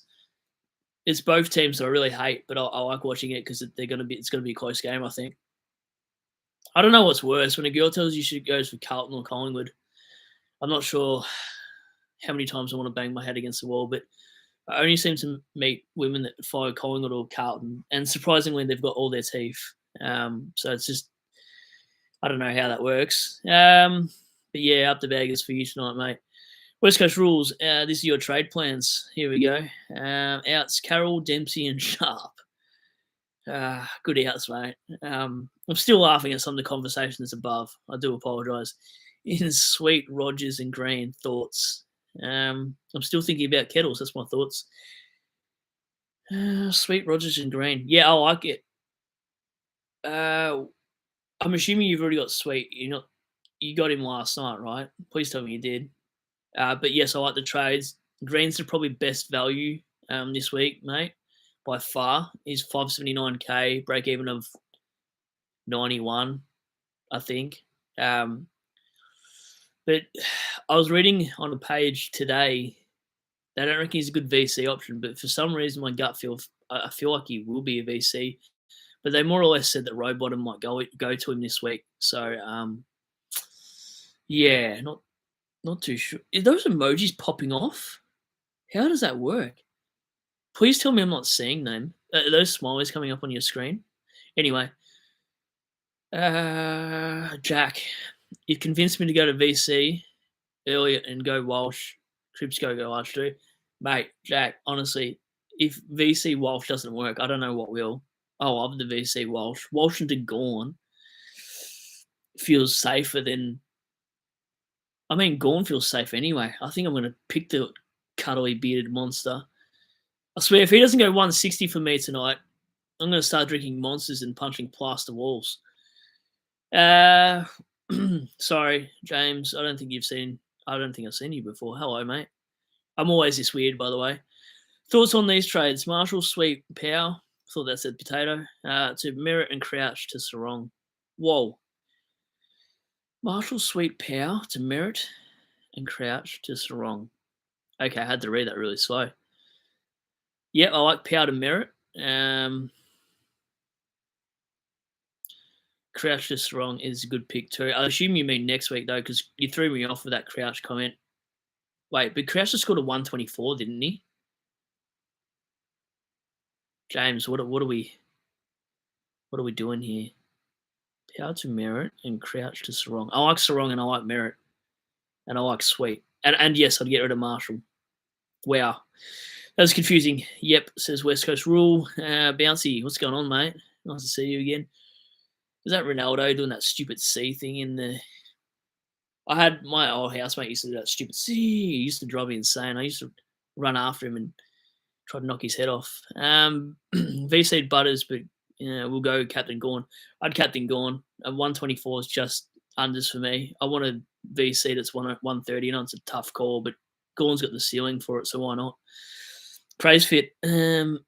Speaker 1: It's both teams that I really hate, but I like watching it because it's going to be a close game, I think. I don't know what's worse, when a girl tells you she goes for Carlton or Collingwood. I'm not sure how many times I want to bang my head against the wall, but I only seem to meet women that follow Collingwood or Carlton, and surprisingly, they've got all their teeth. So it's just, I don't know how that works. But yeah, up the baggers for you tonight, mate. West Coast Rules. This is your trade plans. Here we go. Outs: Carroll, Dempsey, and Sharp. Good outs, mate. I'm still laughing at some of the conversations above. I do apologise. In Sweet, Rogers, and Green, thoughts. I'm still thinking about Kettles. That's my thoughts. Sweet, Rogers, and Green. Yeah, I like it. I'm assuming you've already got Sweet. You got him last night, right? Please tell me you did. But yes, I like the trades. Green's the probably best value this week, mate, by far. He's 579k, break even of 91, I think. But I was reading on a page today, they don't reckon he's a good VC option, but for some reason my gut I feel like he will be a VC. But they more or less said that Rowbottom might go to him this week. So yeah, not too sure. Are those emojis popping off? How does that work? Please tell me I'm not seeing them. Are those smileys coming up on your screen? Anyway, Jack, you convinced me to go to VC earlier and go Walsh. Cribs go Walsh too. Mate, Jack, honestly, if VC Walsh doesn't work, I don't know what will. I love the VC Walsh. Walsh into Gawn feels safer than. I mean, Gawn feels safe anyway. I think I'm going to pick the cuddly bearded monster. I swear, if he doesn't go 160 for me tonight, I'm going to start drinking monsters and punching plaster walls. Sorry, James. I don't think I've seen you before. Hello, mate. I'm always this weird, by the way. Thoughts on these trades? Marshall, Sweet, Power. Thought that said potato. To Merritt and Crouch to Sarong. Whoa. Marshall, Sweet, Power to Merritt and Crouch to Sarong. Okay, I had to read that really slow. Yep, I like Power to Merritt. Crouch to Sarong is a good pick too. I assume you mean next week though, because you threw me off with that Crouch comment. Wait, but Crouch just scored a 124, didn't he? James, what are we doing here? Power to Merritt and Crouch to Sarong. I like Sarong and I like Merritt. And I like Sweet. And yes, I'd get rid of Marshall. Wow. That was confusing. Yep, says West Coast Rule. Bouncy, what's going on, mate? Nice to see you again. Is that Ronaldo doing that stupid C thing in the... I had my old housemate used to do that stupid C. He used to drive me insane. I used to run after him and try to knock his head off. VC Butters, but we'll go Captain Gawn. I'd Captain Gawn. 124 is just unders for me. I want a VC that's 130. I know it's a tough call, but Gawn's got the ceiling for it, so why not? Praise fit. I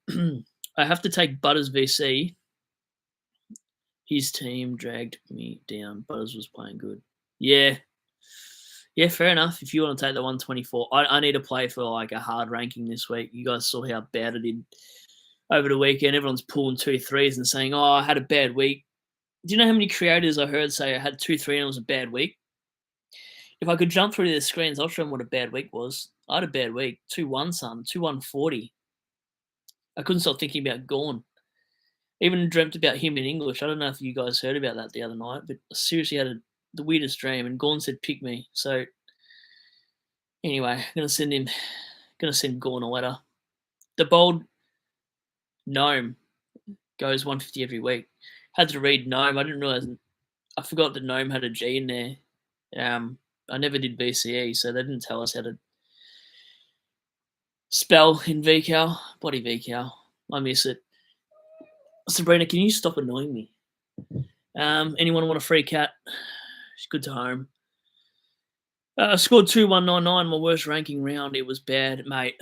Speaker 1: have to take Butters VC. His team dragged me down. Butters was playing good. Yeah, fair enough. If you want to take the 124, I need to play for like a hard ranking this week. You guys saw how bad I did over the weekend. Everyone's pulling 2 threes and saying, "Oh, I had a bad week." Do you know how many creators I heard say I had 2 3 and it was a bad week? If I could jump through their screens, I'll show them what a bad week was. I had a bad week. 2-1, son. 2-1-40. I couldn't stop thinking about Gawn. Even dreamt about him in English. I don't know if you guys heard about that the other night, but I seriously had the weirdest dream. And Gawn said, "Pick me." So anyway, I'm gonna send Gawn a letter. The bold gnome goes 150 every week. Had to read gnome. I didn't realize. I forgot that gnome had a G in there. I never did BCE, so they didn't tell us how to spell in VCal. Bloody VCal. I miss it. Sabrina, can you stop annoying me? Anyone want a free cat? It's good to home. I scored 2-1-9-9, my worst ranking round. It was bad, mate.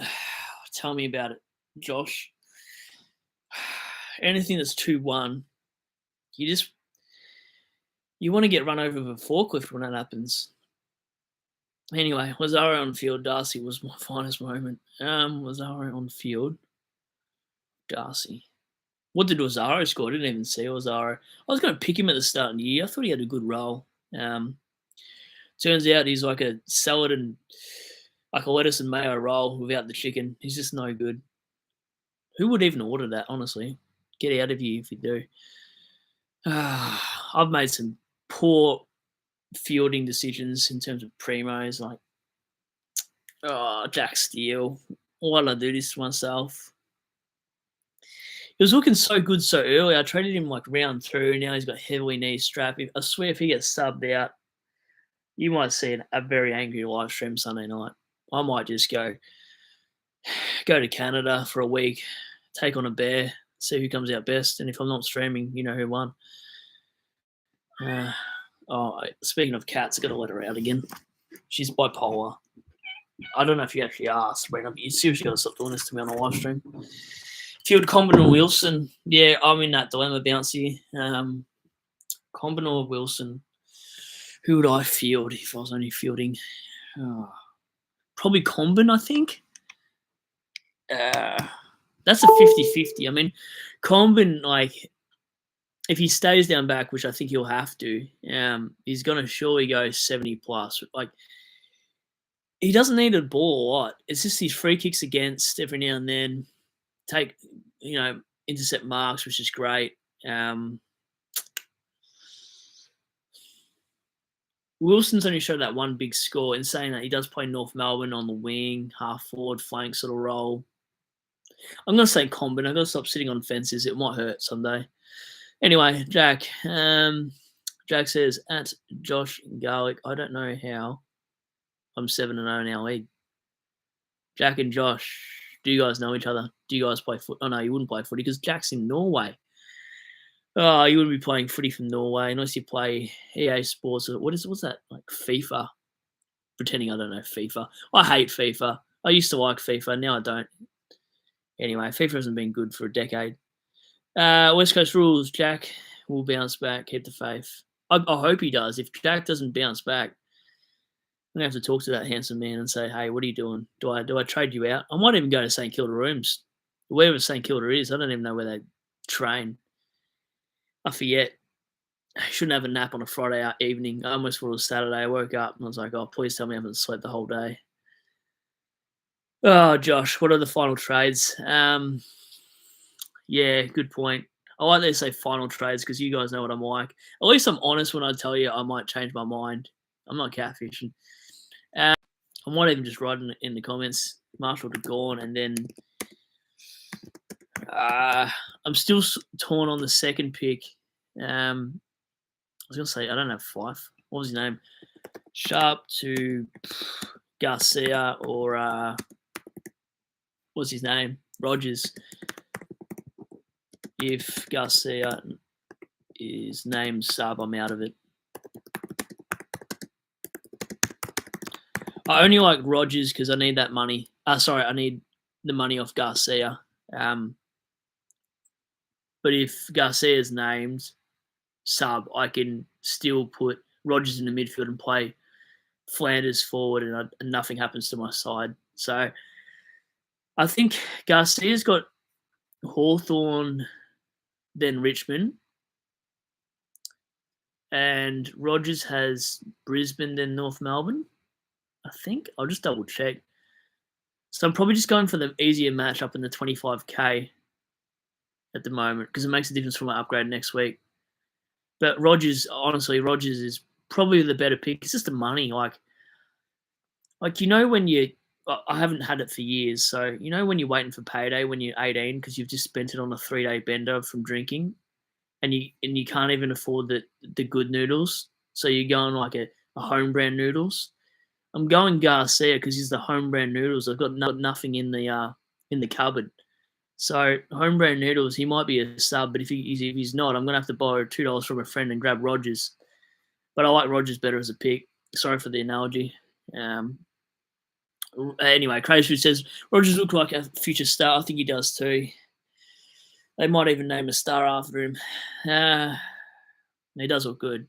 Speaker 1: Tell me about it, Josh. Anything that's 2-1, you want to get run over with a forklift when that happens. Anyway, Lazaro on field, Darcy was my finest moment. Lazaro on field, Darcy. What did Lazaro score? I didn't even see Lazaro. I was going to pick him at the start of the year. I thought he had a good role. Turns out he's like a salad and like a lettuce and mayo roll without the chicken. He's just no good. Who would even order that, honestly? Get out of here if you do. I've made some poor fielding decisions in terms of primos. Like, Jack Steele. Why did I do this to myself? He was looking so good so early. I traded him like round 2. Now he's got heavily knee strap. I swear if he gets subbed out, you might see a very angry live stream Sunday night. I might just go to Canada for a week, take on a bear, see who comes out best. And if I'm not streaming, you know who won. Speaking of cats, I got to let her out again. She's bipolar. I don't know if you actually asked, but you seriously got to stop doing this to me on a live stream. Field Combin or Wilson. Yeah, I'm in that dilemma, Bouncy. Combin or Wilson. Who would I field if I was only fielding? Probably Combin, I think. That's a 50-50. I mean, Combin, like, if he stays down back, which I think he'll have to, he's going to surely go 70+. Like, he doesn't need a ball a lot. It's just his free kicks against every now and then. Intercept marks, which is great. Wilson's only showed that one big score, in saying that he does play North Melbourne on the wing, half forward, flank sort of role. I'm going to say Combin. I've got to stop sitting on fences. It might hurt someday. Anyway, Jack. Jack says, at Josh Garlic, I don't know how I'm 7-0 in our league. Jack and Josh, do you guys know each other? Do you guys play foot? Oh, no, you wouldn't play footy because Jack's in Norway. Oh, you wouldn't be playing footy from Norway unless you play EA Sports. What's that? Like FIFA? Pretending I don't know FIFA. I hate FIFA. I used to like FIFA. Now I don't. Anyway, FIFA hasn't been good for a decade. West Coast Rules. Jack will bounce back. Keep the faith. I hope he does. If Jack doesn't bounce back, I'm going to have to talk to that handsome man and say, hey, what are you doing? Do I trade you out? I might even go to St Kilda Rooms. Wherever St Kilda is, I don't even know where they train. I forget. I shouldn't have a nap on a Friday evening. I almost thought it was Saturday. I woke up and I was like, oh, please tell me I haven't slept the whole day. Oh, Josh, what are the final trades? Yeah, good point. I like to say final trades because you guys know what I'm like. At least I'm honest when I tell you I might change my mind. I'm not catfishing. I might even just write in the comments, Marshall to gone, and then I'm still torn on the second pick. I was going to say, I don't have Fife. What was his name? Sharp to Garcia or what's his name? Rogers. If Garcia is named sub, I'm out of it. I only like Rogers because I need that money. I need the money off Garcia. But if Garcia is named sub, I can still put Rogers in the midfield and play Flanders forward, and nothing happens to my side. So I think Garcia's got Hawthorn, then Richmond, and Rogers has Brisbane, then North Melbourne. I think I'll just double check. So I'm probably just going for the easier matchup in the 25k at the moment because it makes a difference for my upgrade next week. But Rogers, honestly, Rogers is probably the better pick. It's just the money, like you know when I haven't had it for years, so you know when you're waiting for payday when you're 18 because you've just spent it on a 3-day bender from drinking, and you can't even afford the good noodles, so you're going like a home brand noodles. I'm going Garcia because he's the home brand noodles. I've got nothing in the cupboard. So home brand noodles, he might be a sub, but if he's not, I'm gonna have to borrow $2 from a friend and grab Rogers. But I like Rogers better as a pick. Sorry for the analogy. Anyway, Crazy Food says Rogers looks like a future star. I think he does too. They might even name a star after him. He does look good.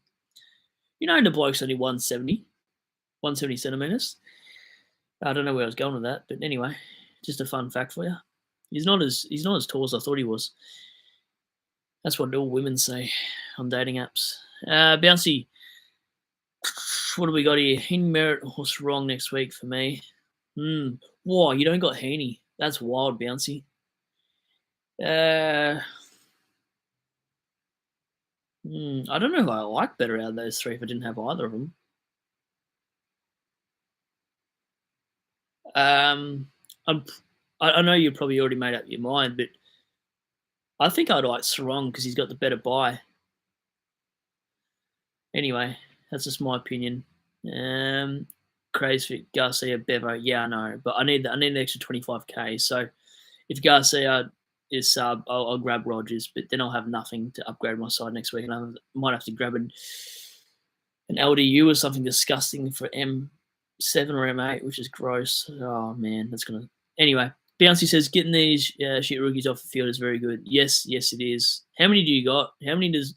Speaker 1: You know, the bloke's only 170 centimeters. I don't know where I was going with that, but anyway, just a fun fact for you. He's not as tall as I thought he was. That's what all women say on dating apps. Bouncy, what do we got here? In merit, what's wrong next week for me? Whoa, you don't got Heaney. That's wild, Bouncy. I don't know if I like better out of those three if I didn't have either of them. I know you probably already made up your mind, but I think I'd like Sarong because he's got the better buy. Anyway, that's just my opinion. Crazy for Garcia, Bevo, yeah, I know, but I need an extra 25k. So if Garcia is sub, I'll grab Rogers, but then I'll have nothing to upgrade my side next week, and I might have to grab an LDU or something disgusting for M7 or M8, which is gross. Oh man, that's gonna. Anyway, Bouncy says getting these shit rookies off the field is very good. Yes, it is. How many do you got? How many does?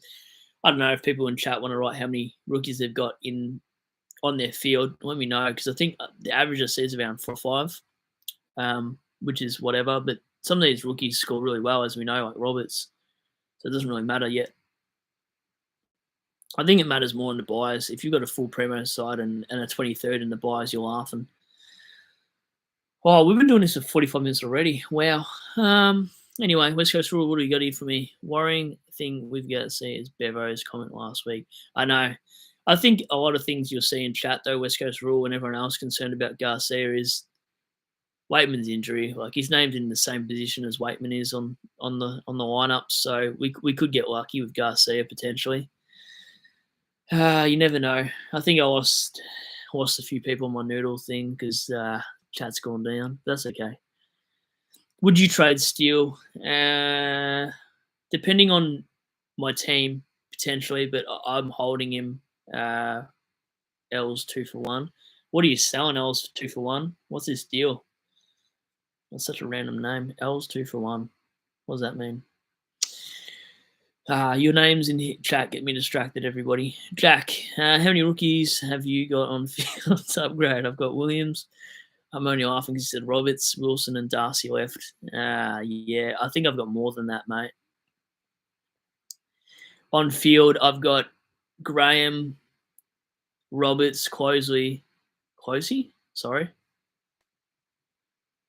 Speaker 1: I don't know if people in chat want to write how many rookies they've got on their field. Let me know because I think the average I see is around 4 or 5, which is whatever. But some of these rookies score really well, as we know, like Roberts. So it doesn't really matter yet. I think it matters more in the buys. If you've got a full primo side and a 23rd in the buys, you're laughing. Oh, we've been doing this for 45 minutes already. Wow. Anyway, West Coast Rule, what do you got here for me? Worrying thing we've got to see is Bevo's comment last week. I know. I think a lot of things you'll see in chat, though, West Coast Rule and everyone else concerned about Garcia is Waitman's injury. Like, he's named in the same position as Waitman is on the lineup, so we could get lucky with Garcia potentially. You never know. I think I lost a few people on my noodle thing because chat's gone down. That's okay. Would you trade Steele? Depending on my team, potentially, but I'm holding him. L's 2 for 1. What are you selling L's 2 for 1? What's this deal? That's such a random name. L's 2 for 1. What does that mean? Your names in the chat get me distracted, everybody. Jack, how many rookies have you got on field to upgrade? I've got Williams. I'm only laughing because you said Roberts, Wilson, and Darcy left. Yeah, I think I've got more than that, mate. On field, I've got Graham, Roberts, Closey. Sorry.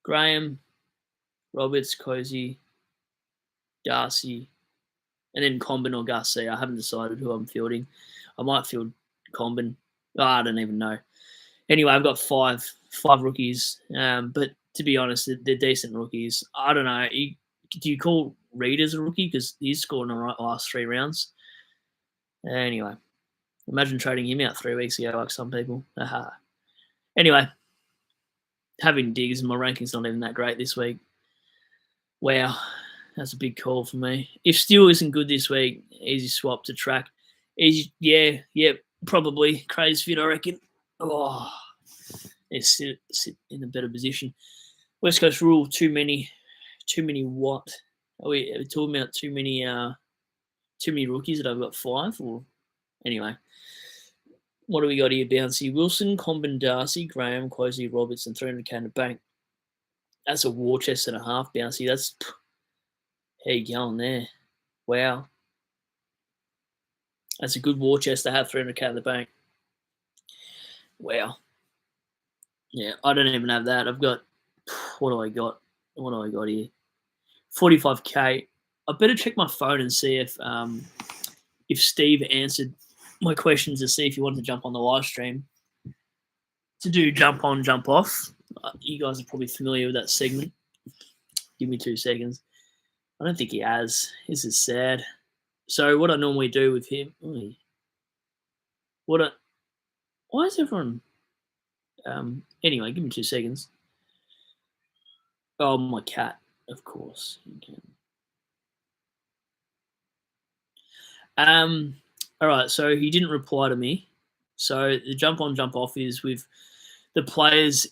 Speaker 1: Graham, Roberts, Closey, Darcy, and then Combin or Garcia. I haven't decided who I'm fielding. I might field Combin. I don't even know. Anyway, I've got five rookies. But to be honest, they're decent rookies. I don't know. Do you call Reed as a rookie? Because he's scored in the last 3 rounds. Anyway, imagine trading him out 3 weeks ago like some people. Anyway, having Diggs in my ranking's not even that great this week. Wow, that's a big call for me. If Steele isn't good this week, easy swap to track. Yeah, probably. Craze fit, I reckon. Oh, sit in a better position. West Coast rule, too many what? Are we talking about too many rookies that I've got 5? Or anyway, what do we got here? Bouncy, Wilson, Combin, Darcy, Graham, Closey, Roberts, and 300k in the bank. That's a war chest and a half, Bouncy. That's how you going there? Wow, that's a good war chest to have 300k in the bank. Wow. Yeah, I don't even have that. I've got, what do I got here? 45k. I better check my phone and see if Steve answered my questions to see if he wanted to jump on the live stream to do jump on, jump off. You guys are probably familiar with that segment. Give me 2 seconds. I don't think he has. This is sad. So what I normally do with him, why is everyone? Anyway, give me 2 seconds. Oh, my cat, of course. All right, so he didn't reply to me. So the jump on, jump off is with the players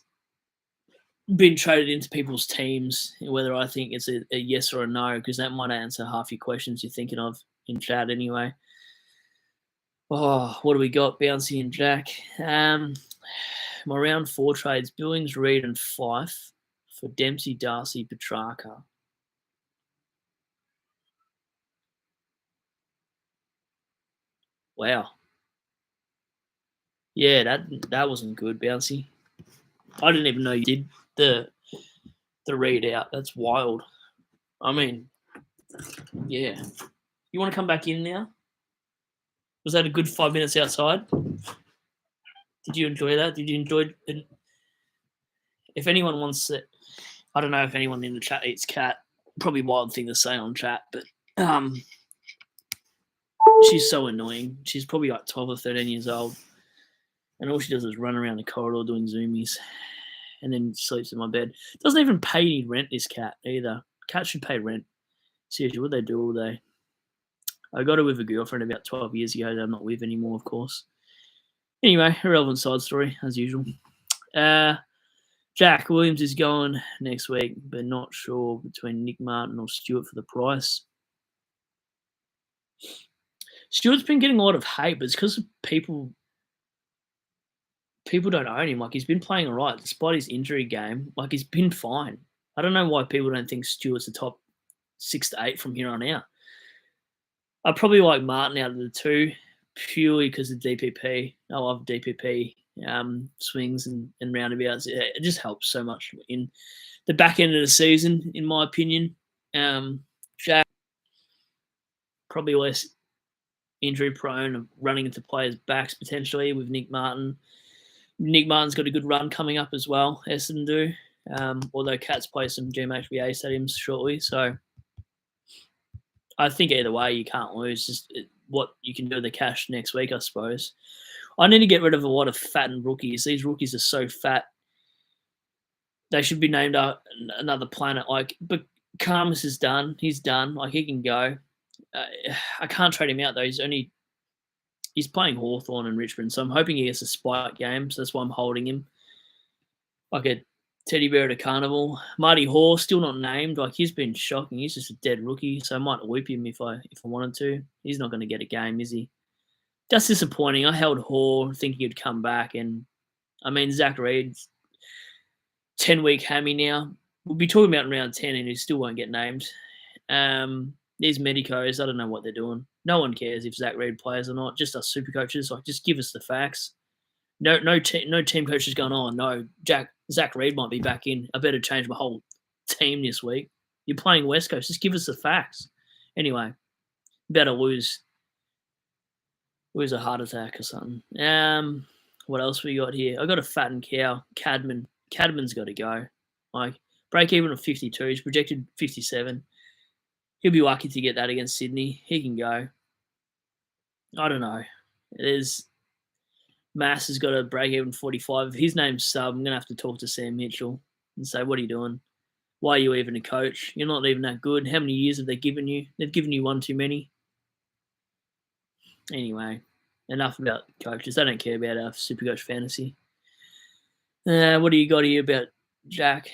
Speaker 1: being traded into people's teams, whether I think it's a yes or a no, because that might answer half your questions you're thinking of in chat anyway. Oh, what do we got? Bouncy and Jack. My round 4 trades, Billings, Reed, and Fife for Dempsey, Darcy, Petrarca. Wow. Yeah, that wasn't good, Bouncy. I didn't even know you did the readout. That's wild. I mean, yeah. You want to come back in now? Was that a good 5 minutes outside? Did you enjoy that? Did you enjoy it? If anyone wants it, I don't know if anyone in the chat eats cat. Probably a wild thing to say on chat, but she's so annoying. She's probably like 12 or 13 years old. And all she does is run around the corridor doing zoomies and then sleeps in my bed. Doesn't even pay any rent, this cat, either. Cats should pay rent. Seriously, what do they do all day? I got her with a girlfriend about 12 years ago that I'm not with anymore, of course. Anyway, irrelevant side story, as usual. Jack Williams is going next week, but not sure between Nick Martin or Stewart for the price. Stewart's been getting a lot of hate, but it's because people don't own him. Like, he's been playing all right despite his injury game. Like, he's been fine. I don't know why people don't think Stewart's the top 6 to 8 from here on out. I probably like Martin out of the 2 purely because of DPP. I love DPP swings and roundabouts. It just helps so much in the back end of the season, in my opinion. Jack, probably less injury prone, running into players' backs potentially with Nick Martin. Nick Martin's got a good run coming up as well, Essendon do. although Cats play some GMHBA stadiums shortly. So I think either way, you can't lose. Just what you can do with the cash next week, I suppose. I need to get rid of a lot of fattened rookies. These rookies are so fat. They should be named another planet. But Karmas is done. He's done. He can go. I can't trade him out though. He's playing Hawthorn and Richmond, so I'm hoping he gets a spike game. So that's why I'm holding him. Like a teddy bear at a carnival. Marty Hall still not named. He's been shocking. He's just a dead rookie, so I might whip him if I wanted to. He's not going to get a game, is he? That's disappointing. I held Hall thinking he'd come back, and Zach Reed's 10-week hammy now. We'll be talking about in round 10, and he still won't get named. These medicos, I don't know what they're doing. No one cares if Zach Reed plays or not. Just us super coaches. Just give us the facts. No team coach is going, oh, no, Zach Reed might be back in. I better change my whole team this week. You're playing West Coast. Just give us the facts. Anyway, better lose a heart attack or something. What else we got here? I got a fattened cow, Cadman. Cadman's got to go. Break even of 52. He's projected 57. He'll be lucky to get that against Sydney. He can go. I don't know. Mass has got a break even 45. If his name's sub, I'm going to have to talk to Sam Mitchell and say, what are you doing? Why are you even a coach? You're not even that good. How many years have they given you? They've given you one too many. Anyway, enough about coaches. I don't care about our SuperCoach fantasy. What do you got here about Zach?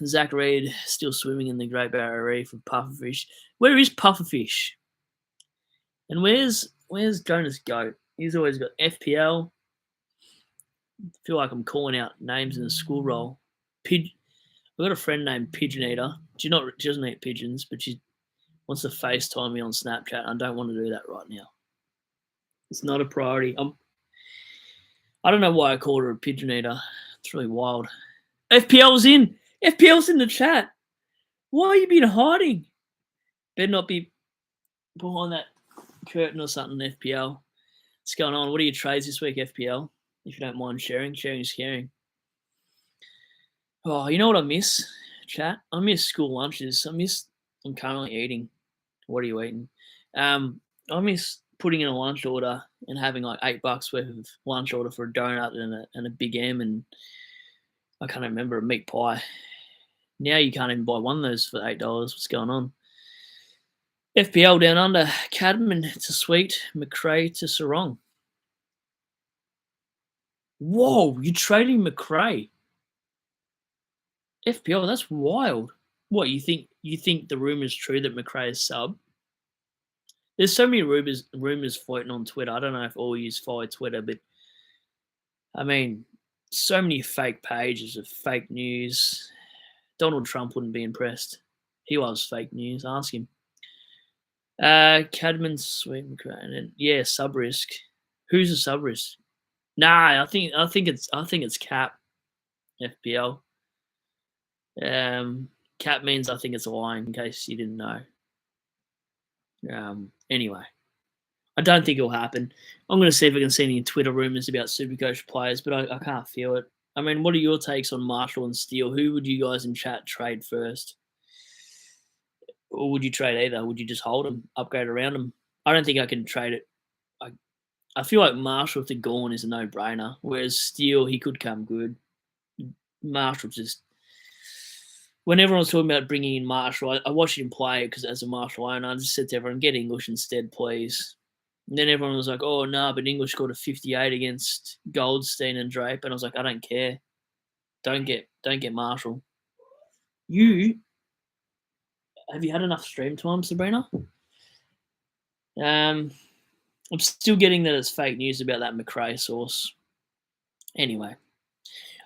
Speaker 1: Zach Reed still swimming in the Great Barrier Reef with pufferfish. Where is pufferfish? And where's Jonas Goat? He's always got FPL. I feel like I'm calling out names in the school roll. I've got a friend named Pigeon Eater. She doesn't eat pigeons, but she wants to FaceTime me on Snapchat. I don't want to do that right now. It's not a priority. I don't know why I called her a Pigeon Eater. It's really wild. FPL's in. FPL's in the chat. Why are you been hiding? Better not be behind that curtain or something, FPL. What's going on? What are your trades this week, FPL? If you don't mind sharing. Sharing is caring. Oh, you know what I miss, chat? I miss school lunches. I'm currently eating. What are you eating? I miss putting in a lunch order and having $8 worth of lunch order for a donut and a Big M and I can't remember a meat pie. Now you can't even buy one of those for $8. What's going on? FPL down under. Cadman to Sweet. McRae to Sarong. Whoa, you're trading McRae. FPL, that's wild. What, you think the rumour's true that McRae is sub? There's so many rumours floating on Twitter. I don't know if all you follow Twitter, but so many fake pages of fake news. Donald Trump wouldn't be impressed. He loves fake news. Ask him. Cadman, Sweet McRae, and yeah, sub risk. Who's a sub risk? Nah, I think it's Cap. FPL. Cap means I think it's lying. In case you didn't know. Anyway, I don't think it'll happen. I'm going to see if I can see any Twitter rumours about SuperCoach players, but I can't feel it. What are your takes on Marshall and Steele? Who would you guys in chat trade first? Or would you trade either? Would you just hold them, upgrade around them? I don't think I can trade it. I feel like Marshall to Gawn is a no-brainer, whereas Steele, he could come good. Marshall just... When everyone was talking about bringing in Marshall, I watched him play because as a Marshall owner, I just said to everyone, get English instead, please. And then everyone was like, oh, no, but English scored a 58 against Goldstein and Drape. And I was like, I don't care. Don't get Marshall. Have you had enough stream time, Sabrina? I'm still getting that it's fake news about that McRae source. Anyway,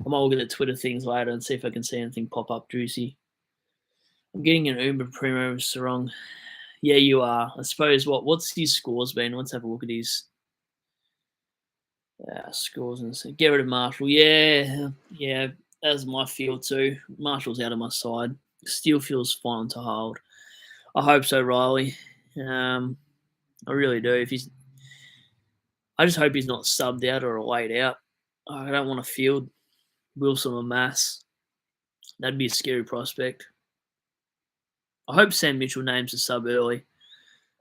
Speaker 1: I might look at the Twitter things later and see if I can see anything pop up juicy. I'm getting an Uber Primo Sarong. Yeah, you are. I suppose what's his scores been? Let's have a look at his scores and see. Get rid of Marshall. Yeah, that's my feel too. Marshall's out of my side. Still feels fine to hold. I hope so, Riley. I really do. I just hope he's not subbed out or laid out. I don't want to field Wilson or Mass. That'd be a scary prospect. I hope Sam Mitchell names a sub early.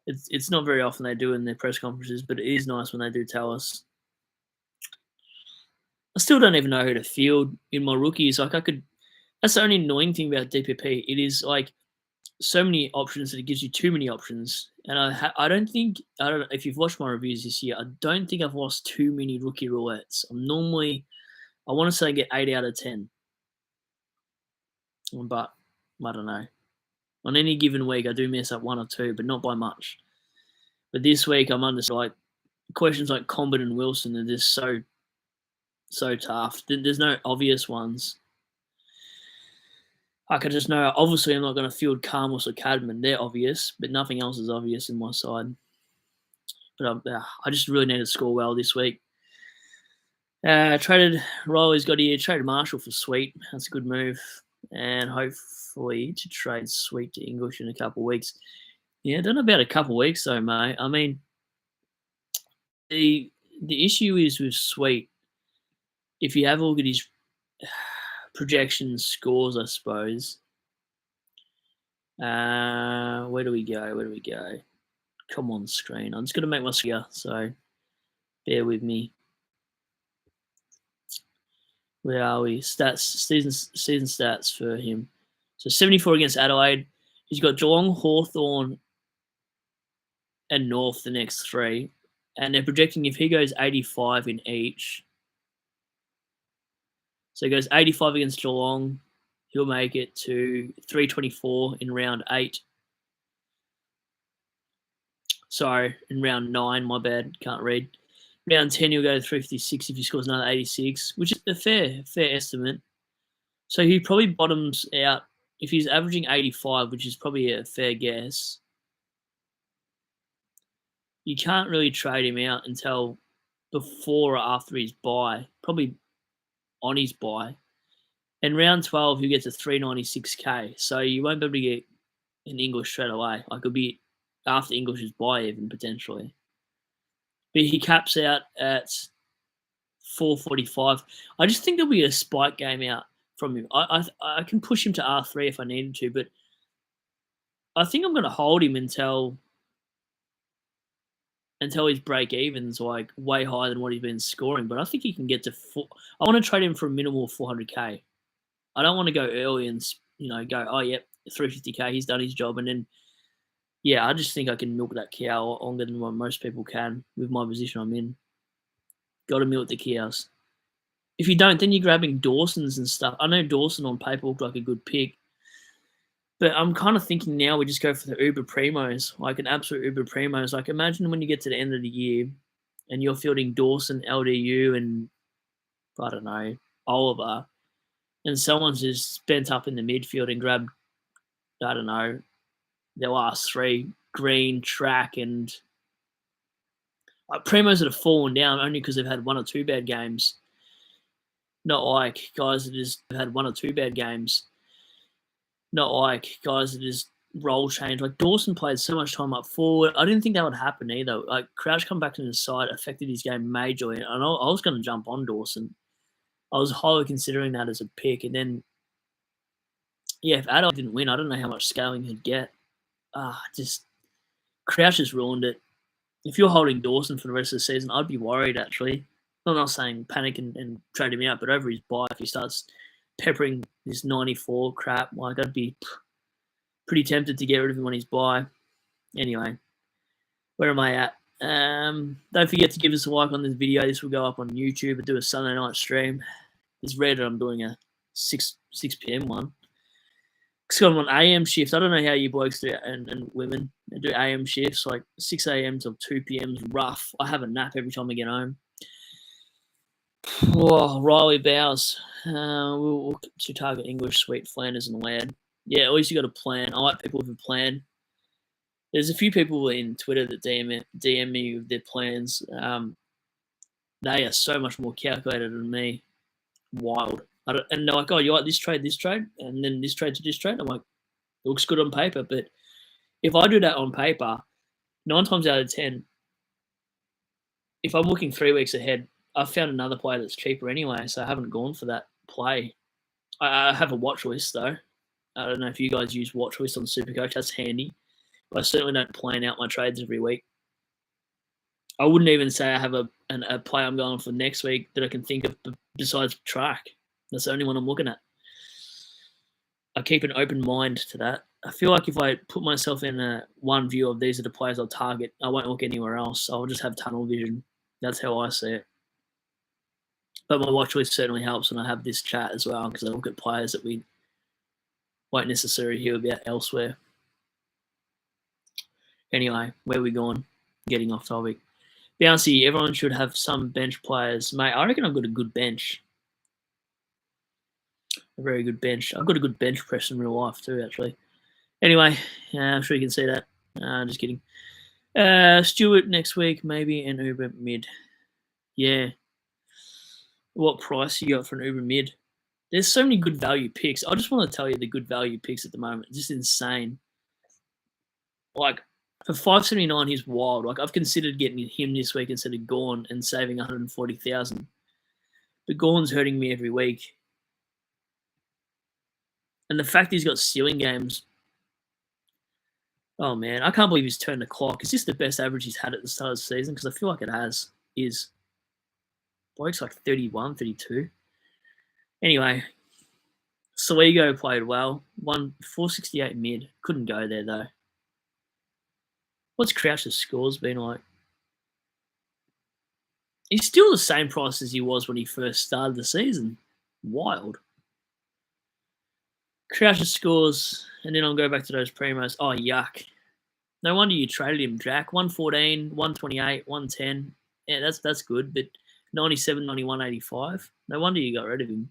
Speaker 1: It's not very often they do in their press conferences, but it is nice when they do tell us. I still don't even know who to field in my rookies. Like that's the only annoying thing about DPP. It is like so many options that it gives you too many options. And I don't know if you've watched my reviews this year. I don't think I've lost too many rookie roulettes. I want to say I get 8 out of 10, but I don't know. On any given week, I do mess up 1 or 2, but not by much. But this week, I'm under like questions like Combat and Wilson are just so tough. There's no obvious ones. I could just know, obviously, I'm not going to field Carmels or Cadman. They're obvious, but nothing else is obvious in my side. But I just really need to score well this week. Traded Riley's got here. Traded Marshall for Sweet. That's a good move. And hopefully to trade Sweet to English in a couple of weeks. Yeah, I don't know about a couple of weeks though, mate. I mean, the issue is with Sweet. If you have a look at his projection scores, I suppose. Where do we go? Come on, screen. I'm just going to make my screen, so bear with me. Where are we? Stats, season stats for him. So 74 against Adelaide. He's got Geelong, Hawthorn, and North the next 3. And they're projecting if he goes 85 in each. So he goes 85 against Geelong. He'll make it to 324 in round 8. Sorry, in round 9, my bad, can't read. Round 10, he'll go to 356 if he scores another 86, which is a fair estimate. So he probably bottoms out if he's averaging 85, which is probably a fair guess. You can't really trade him out until before or after his bye, probably on his bye. And round 12, he'll get to 396k. So you won't be able to get an English straight away. Like it'll be after English's bye even potentially. But he caps out at 445. I just think there'll be a spike game out from him. I can push him to R3 if I needed to, but I think I'm going to hold him until his break even's like way higher than what he's been scoring. But I think he can get to I want to trade him for a minimal of 400k. I don't want to go early and go, oh yep, 350k, he's done his job, and then yeah, I just think I can milk that cow longer than what most people can with my position I'm in. Got to milk the cows. If you don't, then you're grabbing Dawson's and stuff. I know Dawson on paper looked like a good pick, but I'm kind of thinking now we just go for the Uber Primos, like an absolute Uber Primos. Like imagine when you get to the end of the year and you're fielding Dawson, LDU, and I don't know, Oliver, and someone's just bent up in the midfield and grabbed, I don't know, their last 3, Green, Track, and Primos that have fallen down only because they've had 1 or 2 bad games. Not like guys that just had 1 or 2 bad games. Not like guys that just role change. Like Dawson played so much time up forward. I didn't think that would happen either. Like Crouch come back to the side affected his game majorly. And I was going to jump on Dawson. I was highly considering that as a pick. And then, yeah, if Adelaide didn't win, I don't know how much scaling he'd get. Just Crouch has ruined it. If you're holding Dawson for the rest of the season, I'd be worried, actually. I'm not saying panic and trade him out, but over his bye, if he starts peppering this 94 crap, like I'd be pretty tempted to get rid of him on his bye. Anyway, where am I at? Don't forget to give us a like on this video. This will go up on YouTube and do a Sunday night stream. It's rare that I'm doing a 6 p.m. one. It's got on AM shift. I don't know how you blokes do and women do AM shifts. Like 6 a.m. till 2 p.m. is rough. I have a nap every time I get home. Oh, Riley Bowers. We'll look to target English, Sweet, Flanders, and Laird. Yeah, at least you got a plan. I like people with a plan. There's a few people in Twitter that DM me with their plans. They are so much more calculated than me. Wild. And they're like, oh, you like this trade, and then this trade to this trade? I'm like, it looks good on paper. But if I do that on paper, 9 times out of 10, if I'm looking 3 weeks ahead, I've found another player that's cheaper anyway, so I haven't gone for that play. I have a watch list though. I don't know if you guys use watch list on SuperCoach. That's handy. But I certainly don't plan out my trades every week. I wouldn't even say I have a play I'm going for next week that I can think of besides track. That's the only one I'm looking at. I keep an open mind to that. I feel like if I put myself in one view of these are the players I'll target, I won't look anywhere else. I'll just have tunnel vision. That's how I see it. But my watch list certainly helps when I have this chat as well, because I look at players that we won't necessarily hear about elsewhere. Anyway, where are we going? Getting off topic. Bouncy, everyone should have some bench players. Mate, I reckon I've got a good bench. A very good bench. I've got a good bench press in real life too, actually. Anyway, I'm sure you can see that. Just kidding. Stewart next week, maybe an Uber mid. Yeah. What price you got for an Uber mid? There's so many good value picks. I just want to tell you the good value picks at the moment. It's just insane. Like, for $5.79, he's wild. Like, I've considered getting him this week instead of Gawn and saving $140,000. But Gawn's hurting me every week. And the fact he's got ceiling games. Oh, man. I can't believe he's turned the clock. Is this the best average he's had at the start of the season? Because I feel like it is. Bloke's like 31, 32. Anyway, Saligo played well. Won 468 mid. Couldn't go there, though. What's Crouch's scores been like? He's still the same price as he was when he first started the season. Wild. Crouch's scores, and then I'll go back to those primos. Oh, yuck. No wonder you traded him, Jack. 114, 128, 110. Yeah, that's good, but 97, 91, 85. No wonder you got rid of him.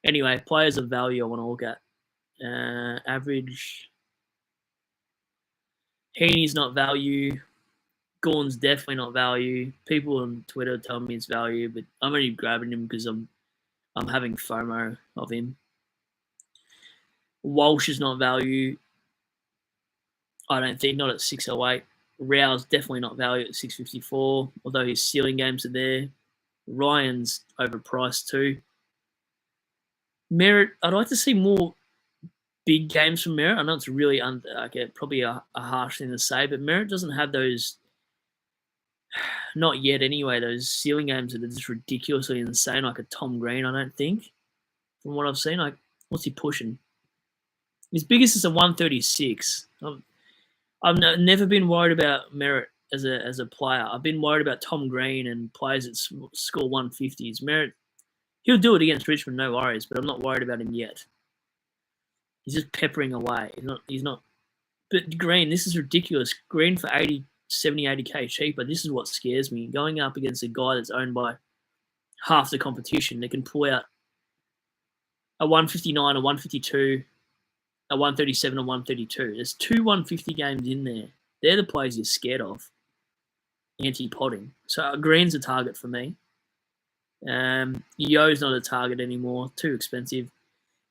Speaker 1: Anyway, players of value I want to look at. Average. Heaney's not value. Gawn's definitely not value. People on Twitter tell me it's value, but I'm only grabbing him because I'm having FOMO of him. Walsh is not value. I don't think, not at 608. Rao's definitely not value at 654, although his ceiling games are there. Ryan's overpriced too. Merritt, I'd like to see more big games from Merritt. I know it's really probably a harsh thing to say, but Merritt doesn't have those, not yet anyway, those ceiling games that are just ridiculously insane, like a Tom Green, I don't think. From what I've seen, like, what's he pushing? His biggest is a 136. I've never been worried about Merritt as a player. I've been worried about Tom Green and players that score 150s. Merritt, he'll do it against Richmond, no worries, but I'm not worried about him yet. He's just peppering away. He's not. But Green, this is ridiculous. Green for 70, 80k cheaper. This is what scares me. Going up against a guy that's owned by half the competition that can pull out a 159, a 152, a 137, a 132. There's two 150 games in there. They're the players you're scared of. Anti-potting. So Green's a target for me. Yo's not a target anymore. Too expensive.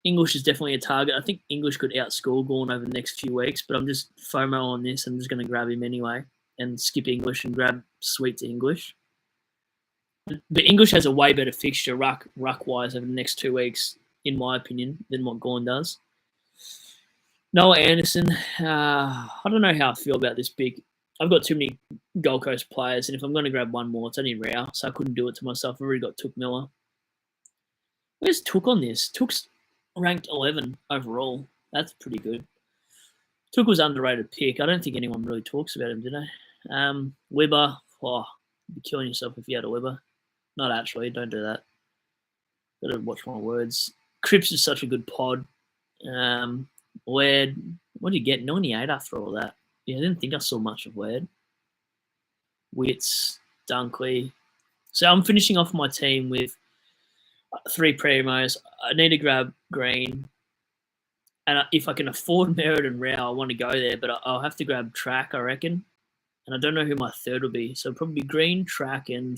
Speaker 1: English is definitely a target. I think English could outscore Gawn over the next few weeks, but I'm just FOMO on this. I'm just going to grab him anyway and skip English and grab Sweet to English. But English has a way better fixture ruck-wise over the next 2 weeks, in my opinion, than what Gawn does. Noah Anderson, I don't know how I feel about this pick. I've got too many Gold Coast players, and if I'm going to grab one more, it's only Rao, so I couldn't do it to myself. I've already got Took Miller. Where's Took on this? Took's ranked 11 overall. That's pretty good. Took was underrated pick. I don't think anyone really talks about him, do they? Webber, you'd be killing yourself if you had a Webber. Not actually, don't do that. Got to watch my words. Cripps is such a good pod. Laird, what did you get? 98 after all that. Yeah, I didn't think I saw much of Laird. Witts, Dunkley. So I'm finishing off my team with 3 primos. I need to grab Green. And if I can afford Merritt and Rao, I want to go there. But I'll have to grab Track, I reckon. And I don't know who my third will be. So probably Green, Track, and...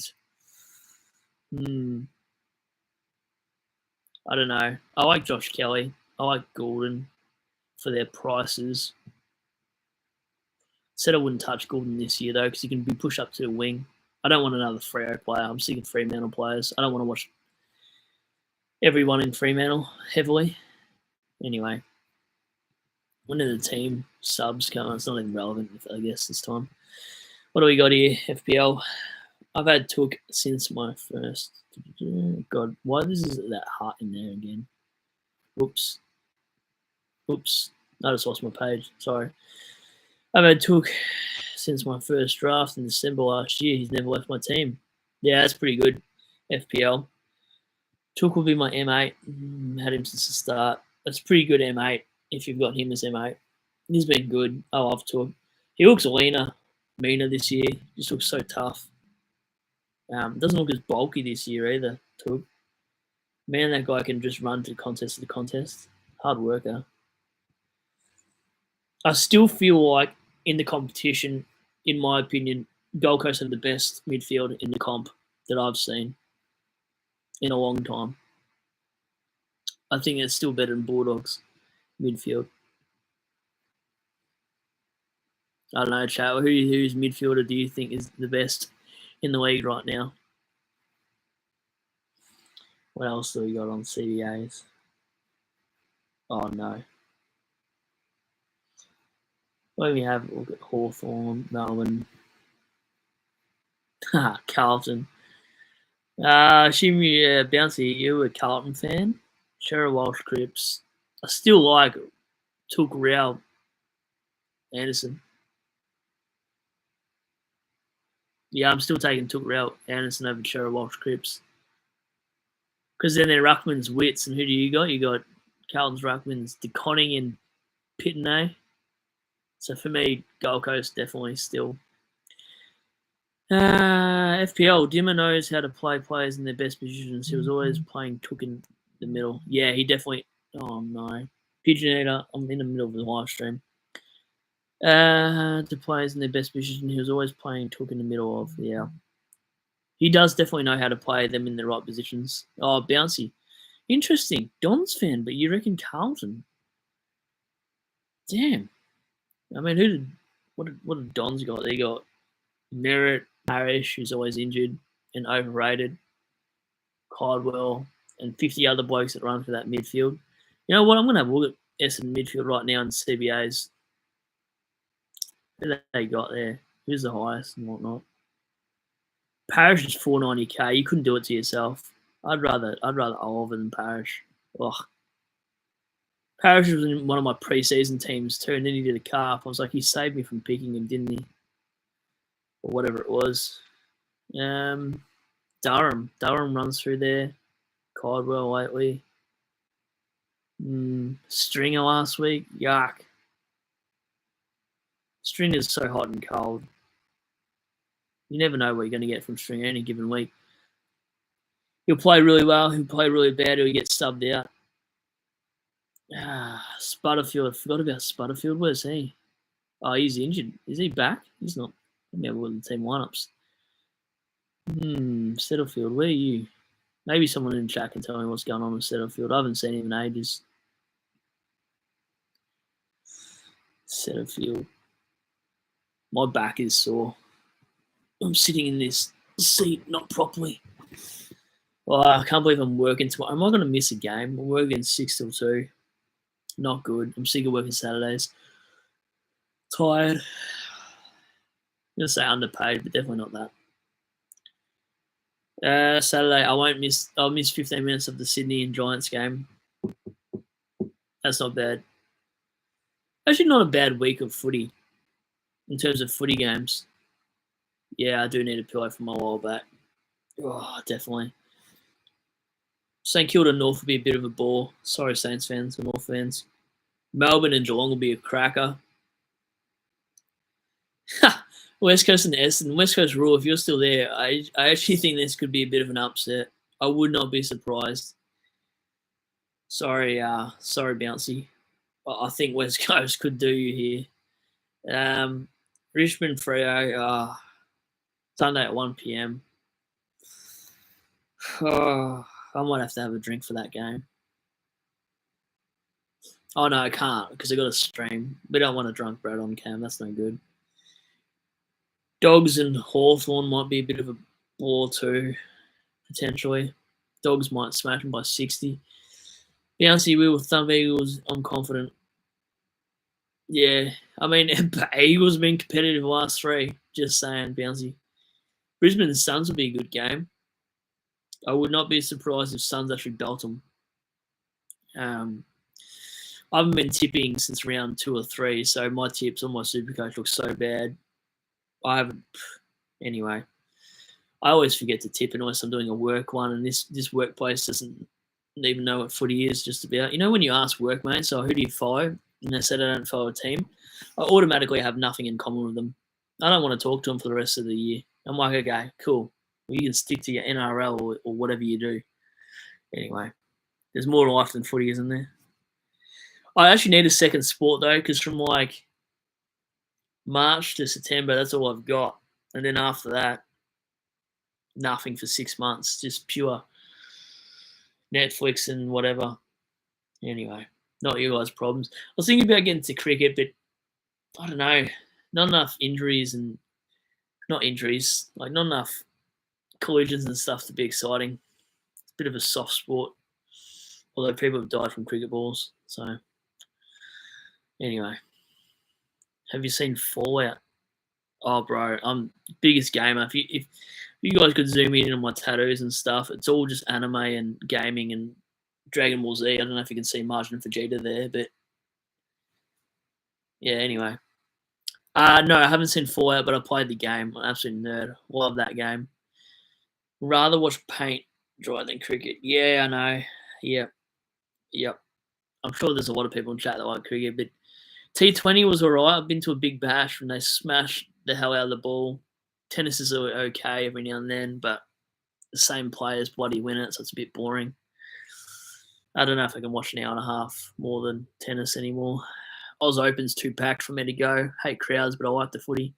Speaker 1: I don't know. I like Josh Kelly. I like Gordon for their prices. Said I wouldn't touch Gordon this year, though, because he can be pushed up to a wing. I don't want another Freo player. I'm sick of Fremantle players. I don't want to watch everyone in Fremantle heavily. Anyway, when did the team subs come? It's not even relevant, I guess, this time. What do we got here? FPL. I've had Took since my first. God, why is that heart in there again? Whoops. I just lost my page. Sorry. I've had Took since my first draft in December last year. He's never left my team. Yeah, that's pretty good. FPL. Took will be my M8. Had him since the start. That's pretty good M8 if you've got him as M8. He's been good. I love Took. He looks meaner this year. Just looks so tough. Doesn't look as bulky this year either, Took. Man, that guy can just run to contest to contest. Hard worker. I still feel like in the competition, in my opinion, Gold Coast have the best midfield in the comp that I've seen in a long time. I think it's still better than Bulldogs midfield. I don't know, chat. Whose midfielder do you think is the best in the league right now? What else do we got on CBAs? Oh no. What do we have? Look at Hawthorn, Melbourne, Carlton. Assume you Bouncy, you a Carlton fan? Cheryl Walsh Cripps. I still like Took Real Anderson. Yeah, I'm still taking Took Real Anderson over Cheryl Walsh Cripps. Because then they're Ruckman's wits, and who do you got? You got Carlton's Ruckman's DeConning and Pitney. So for me, Gold Coast definitely still. FPL, Dimmer knows how to play players in their best positions. He was always playing Took in the middle. Yeah, he definitely. Oh no, Pigeon Eater. I'm in the middle of the live stream. The players in their best position. He was always playing Took in the middle of. Yeah, he does definitely know how to play them in the right positions. Oh, Bouncy. Interesting. Don's fan, but you reckon Carlton? Damn. I mean, what did Don's got? They got Merritt, Parrish, who's always injured and overrated, Caldwell, and 50 other blokes that run for that midfield. You know what? I'm going to have a look at Essendon midfield right now in CBAs. Who they got there? Who's the highest and whatnot? Parrish is 490k. You couldn't do it to yourself. I'd rather Oliver than Parrish. Ugh. Parrish was in one of my preseason teams too, and then he did a calf. I was like, he saved me from picking him, didn't he? Or whatever it was. Durham runs through there. Caldwell lately. Stringer last week. Yuck. Stringer's so hot and cold. You never know what you're going to get from Stringer any given week. He'll play really well. He'll play really bad. He'll get subbed out. Sputterfield. I forgot about Sputterfield. Where's he? Oh, he's injured. Is he back? He's not. Let me have a look at the team lineups. Setterfield, where are you? Maybe someone in the chat can tell me what's going on with Setterfield. I haven't seen him in ages. Setterfield. My back is sore. I'm sitting in this seat not properly. Oh, I can't believe I'm working tomorrow. Am I going to miss a game? I'm working 6 till 2. Not good. I'm sick of working Saturdays. Tired. I'm going to say underpaid, but definitely not that. Saturday, I'll miss 15 minutes of the Sydney and Giants game. That's not bad. Actually, not a bad week of footy in terms of footy games. Yeah, I do need a pillow from a while back. Oh, definitely. St Kilda North will be a bit of a bore. Sorry, Saints fans and North fans. Melbourne and Geelong will be a cracker. West Coast and Essendon. West Coast rule, if you're still there, I actually think this could be a bit of an upset. I would not be surprised. Sorry, Bouncy. I think West Coast could do you here. Richmond Freo, Sunday at 1 p.m. Oh, I might have to have a drink for that game. Oh, no, I can't because I got to stream. We don't want a drunk Brad on cam. That's no good. Dogs and Hawthorn might be a bit of a bore too, potentially. Dogs might smash them by 60. Bouncy, we will thump Eagles. I'm confident. Yeah, I mean, Eagles have been competitive the last 3. Just saying, Bouncy. Brisbane and Suns will be a good game. I would not be surprised if Suns actually belt them. I haven't been tipping since round 2 or 3, so my tips on my Supercoach look so bad. I haven't. Anyway, I always forget to tip unless I'm doing a work one, and this workplace doesn't even know what footy is just about. You know when you ask workmates, so who do you follow? And they said I don't follow a team. I automatically have nothing in common with them. I don't want to talk to them for the rest of the year. I'm like, okay, cool. Well, you can stick to your NRL or whatever you do. Anyway, there's more to life than footy, isn't there? I actually need a second sport, though, because from like March to September, that's all I've got. And then after that, nothing for 6 months. Just pure Netflix and whatever. Anyway, not you guys' problems. I was thinking about getting to cricket, but I don't know. Not enough injuries and not injuries, like not enough collisions and stuff to be exciting. It's a bit of a soft sport, although people have died from cricket balls. So, anyway, have you seen Fallout? Oh, bro, I'm biggest gamer. If you guys could zoom in on my tattoos and stuff, it's all just anime and gaming and Dragon Ball Z. I don't know if you can see Margin Vegeta there, but yeah. Anyway, no, I haven't seen Fallout, but I played the game. I'm an absolute nerd. Love that game. Rather watch paint dry than cricket. Yeah, I know. Yep. I'm sure there's a lot of people in chat that like cricket, but T20 was alright. I've been to a big bash when they smash the hell out of the ball. Tennis is okay every now and then, but the same players bloody win it, so it's a bit boring. I don't know if I can watch an hour and a half more than tennis anymore. Oz Open's too packed for me to go. Hate crowds, but I like the footy.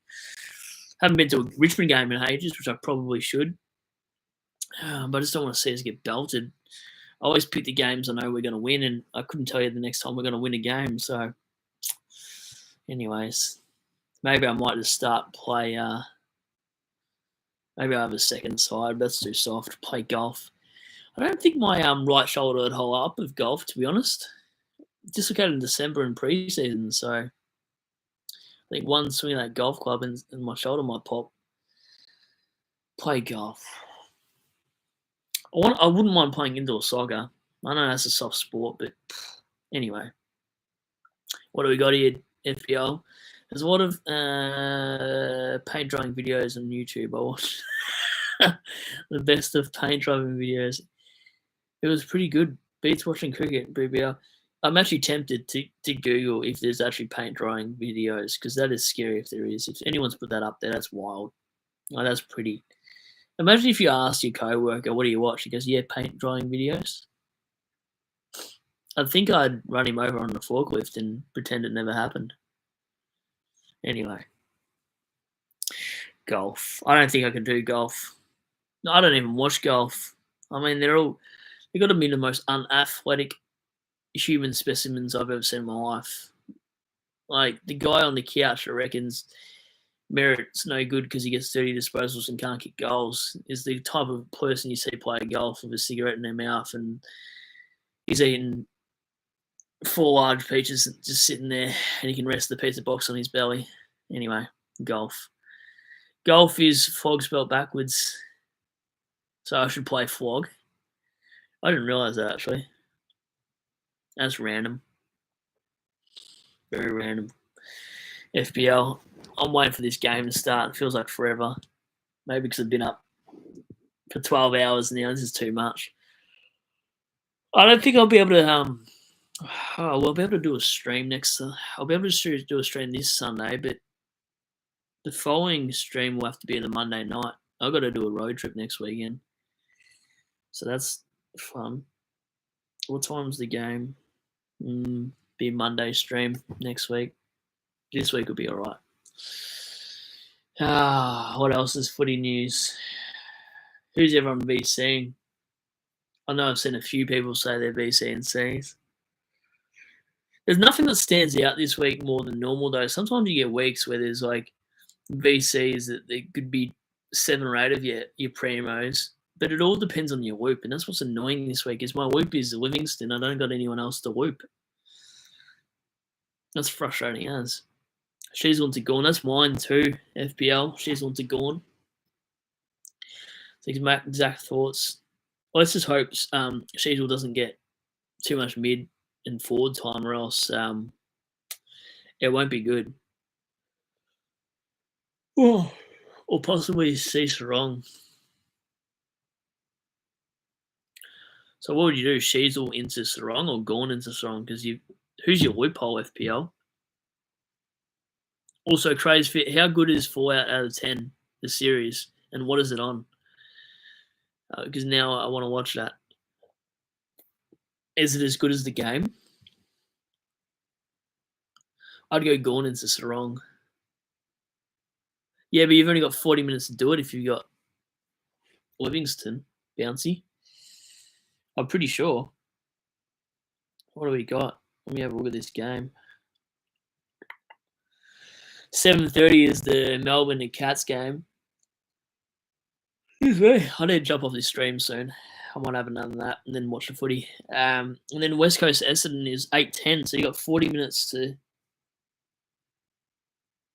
Speaker 1: Haven't been to a Richmond game in ages, which I probably should. But I just don't want to see us get belted. I always pick the games I know we're going to win, and I couldn't tell you the next time we're going to win a game. So, anyways, maybe I might just start play. Maybe I have a second side. That's too soft. Play golf. I don't think my right shoulder would hold up with golf, to be honest. Dislocated in December in pre-season, so I think one swing of that golf club and my shoulder might pop. Play golf. I wouldn't mind playing indoor soccer. I know that's a soft sport, but anyway. What do we got here, FPL? There's a lot of paint drying videos on YouTube. I watched the best of paint drying videos. It was pretty good. Beats watching cricket, BBL. I'm actually tempted to Google if there's actually paint drying videos, because that is scary if there is. If anyone's put that up there, that's wild. Oh, that's pretty. Imagine if you asked your co-worker, what do you watch? He goes, yeah, paint drying videos. I think I'd run him over on the forklift and pretend it never happened. Anyway. Golf. I don't think I can do golf. No, I don't even watch golf. I mean, they've got to be the most unathletic human specimens I've ever seen in my life. Like, the guy on the couch that reckons Merritt's no good because he gets 30 disposals and can't kick goals is the type of person you see play golf with a cigarette in their mouth, and he's eating 4 large peaches just sitting there, and he can rest the pizza box on his belly. Anyway, golf. Golf is flog spelled backwards, so I should play flog. I didn't realise that, actually. That's random. Very random. FPL. I'm waiting for this game to start. It feels like forever. Maybe because I've been up for 12 hours now. This is too much. I don't think I'll be able to we'll be able to do a stream I'll be able to do a stream this Sunday, but the following stream will have to be the Monday night. I've got to do a road trip next weekend. So that's fun. What time's the game? Be a Monday stream next week. This week will be alright. What else is footy news? Who's everyone VCing? I know I've seen a few people say they're VCing Cs. There's nothing that stands out this week more than normal, though. Sometimes you get weeks where there's like VCs that there could be 7 or 8 of your primos, But it all depends on your whoop, and that's what's annoying this week is my whoop is Livingston. I don't got anyone else to whoop. That's frustrating as. She's on to Gorn. That's mine too, FPL. She's on to Gorn. So exact thoughts. Let's just hope Sheasel doesn't get too much mid and forward time, or else it won't be good. Oh, or possibly see Sarong. So what would you do? Sheasel into Sarong or Gorn into Sarong? Because who's your loophole FPL? Also, Craze Fit. How good is 4 out of 10 the series, and what is it on? Because now I want to watch that. Is it as good as the game? I'd go Gorn into Sarong. Yeah, but you've only got 40 minutes to do it if you've got Livingston, bouncy. I'm pretty sure. What do we got? Let me have a look at this game. 7:30 is the Melbourne and Cats game. Excuse me. I need to jump off this stream soon. I might have another that and then watch the footy. And then West Coast Essendon is 8:10, so you got 40 minutes to.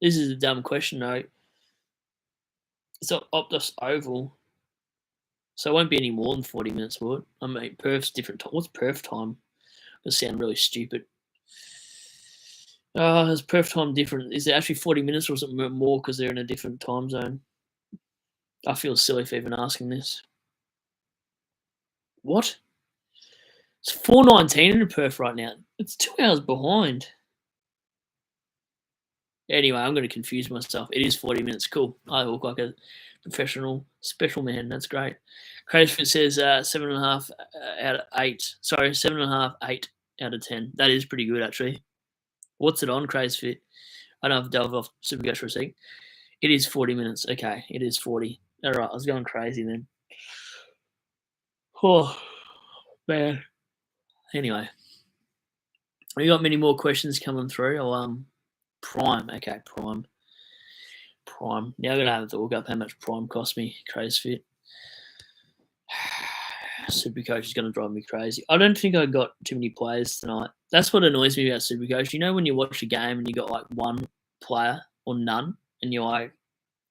Speaker 1: This is a dumb question though. It's not Optus Oval, so it won't be any more than 40 minutes, will it? I mean, Perth's different time. What's Perth time? It'll sound really stupid. Is Perth time different? Is it actually 40 minutes or is it more because they're in a different time zone? I feel silly for even asking this. What? It's 4:19 in Perth right now. It's 2 hours behind. Anyway, I'm going to confuse myself. It is 40 minutes. Cool. I look like a professional special man. That's great. Craigfit says 7.5 out of 8. Sorry, 7.5, 8 out of 10. That is pretty good, actually. What's it on, Crazefit? I don't have to delve off Supercoach for a sec. It is 40 minutes. Okay, it is 40. All right, I was going crazy then. Oh, man. Anyway, we got many more questions coming through. Prime. Okay, Prime. Now I'm going to have to look up how much Prime cost me, Crazefit. Supercoach is going to drive me crazy. I don't think I got too many players tonight. That's what annoys me about Supercoach. You know when you watch a game and you got like one player or none, and you're like,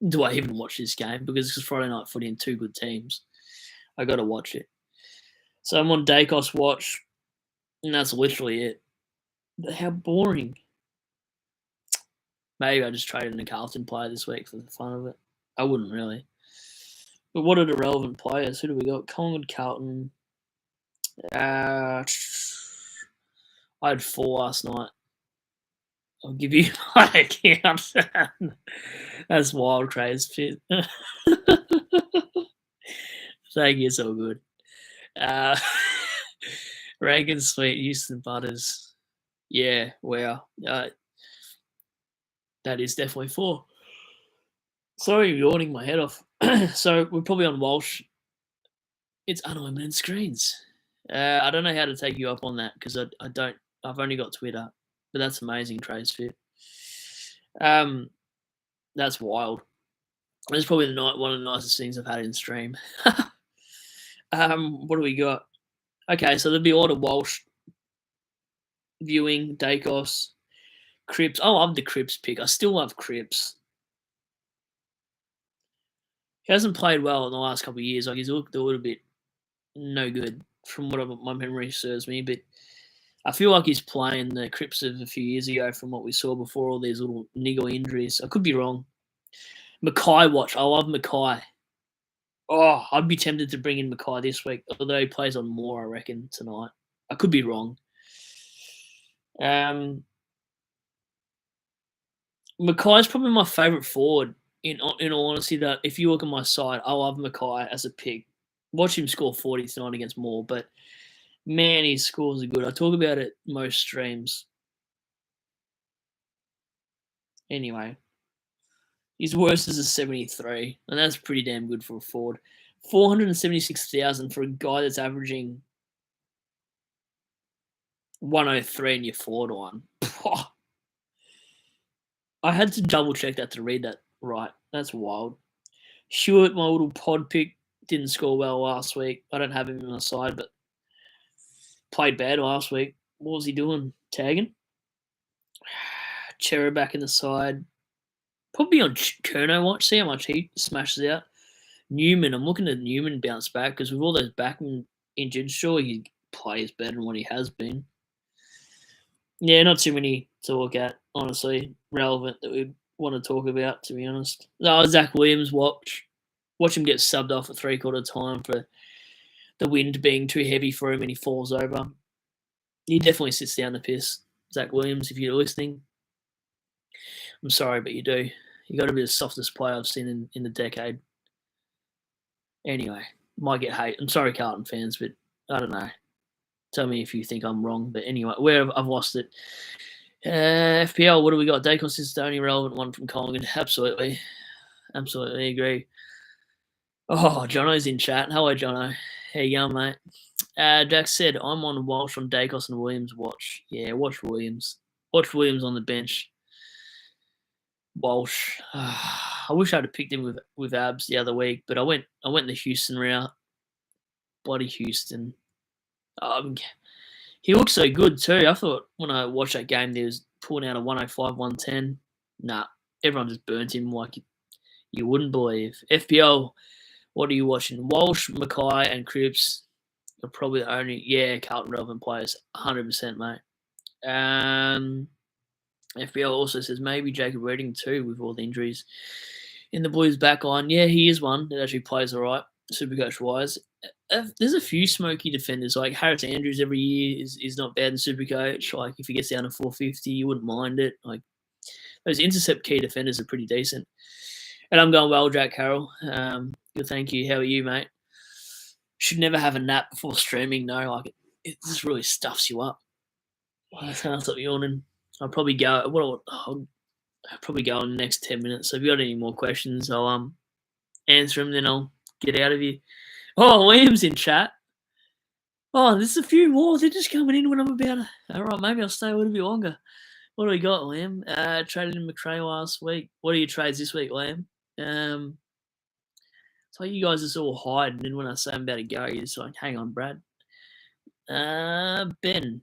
Speaker 1: do I even watch this game? Because it's Friday night footy and 2 good teams. I got to watch it. So I'm on Dacos watch, and that's literally it. But how boring. Maybe I just traded in a Carlton player this week for the fun of it. I wouldn't really. But what are the relevant players? Who do we got? Collingwood, Carlton. I had 4 last night. I'll give you my account. That's wild, craze fit. Thank you, it's all good. Reagan Sweet, Houston Butters. Yeah, wow. That is definitely 4. Sorry, I'm yawning my head off. So we're probably on Walsh. It's unlimited screens. I don't know how to take you up on that because I don't. I've only got Twitter, but that's amazing, Trace Fit. That's wild. That's probably one of the nicest things I've had in stream. What do we got? Okay, so there'll be a lot of Walsh viewing, Dacos, Cripps. I love the Cripps pick. I still love Cripps. He hasn't played well in the last couple of years. Like he's looked a little bit no good from what my memory serves me. But I feel like he's playing the Cripps of a few years ago from what we saw before all these little niggle injuries. I could be wrong. Mackay watch. I love Mackay. Oh, I'd be tempted to bring in Mackay this week, although he plays on more, I reckon, tonight. I could be wrong. Mackay's probably my favourite forward. In all honesty, that if you look at my side, I love Mackay as a pick. Watch him score 40 tonight against Moore, but man, his scores are good. I talk about it most streams. Anyway, his worst is a 73, and that's pretty damn good for a forward. 476,000 for a guy that's averaging 103 in your forward one. I had to double check that to read that right. That's wild. Hewitt, my little pod pick, Didn't score well last week. I don't have him on the side, but played bad last week. What was he doing? Tagging? Chera back in the side. Probably on Kerno watch. See how much he smashes out. Newman. I'm looking at Newman bounce back because with all those back injured, sure he plays better than what he has been. Yeah, not too many to look at, honestly, relevant that we want to talk about, to be honest. No, Zach Williams, watch him get subbed off at 3/4 time for the wind being too heavy for him and he falls over. He definitely sits down the piss, Zach Williams, if you're listening. I'm sorry, but you do. You got to be the softest player I've seen in the decade. Anyway, might get hate. I'm sorry, Carlton fans, but I don't know. Tell me if you think I'm wrong. But anyway, where I've lost it. FPL, what do we got? Dacos is the only relevant one from Collingwood. Absolutely. Absolutely agree. Oh, Jono's in chat. Hello, Jono. How you going, mate? Jack said, I'm on Walsh on Dacos and Williams watch. Yeah, watch Williams. Watch Williams on the bench. Walsh. I wish I'd have picked him with abs the other week, but I went the Houston route. Bloody Houston. He looked so good too. I thought when I watched that game, there was pulling out a 105, 110. Nah, everyone just burnt him like you wouldn't believe. FPL, what are you watching? Walsh, Mackay, and Cripps are probably the only, Carlton relevant players. 100%, mate. FPL also says maybe Jacob Redding too with all the injuries in the Blues back line. Yeah, he is one that actually plays all right, Supercoach wise. There's a few smoky defenders like Harris Andrews every year is not bad in Supercoach. Like if he gets down to 450, you wouldn't mind it. Like those intercept key defenders are pretty decent. And I'm going well, Jack Carroll. Good, thank you. How are you, mate? Should never have a nap before streaming. No, like it just really stuffs you up. I can't stop yawning. I'll probably go. I'll probably go in the next 10 minutes. So if you got any more questions, I'll answer them. Then I'll get out of here. Oh, Liam's in chat. Oh, there's a few more. They're just coming in when I'm about to. All right, maybe I'll stay a little bit longer. What do we got, Liam? Traded in McRae last week. What are your trades this week, Liam? So you guys just all hide, and then when I say I'm about to go, you're just like, hang on, Brad. Ben,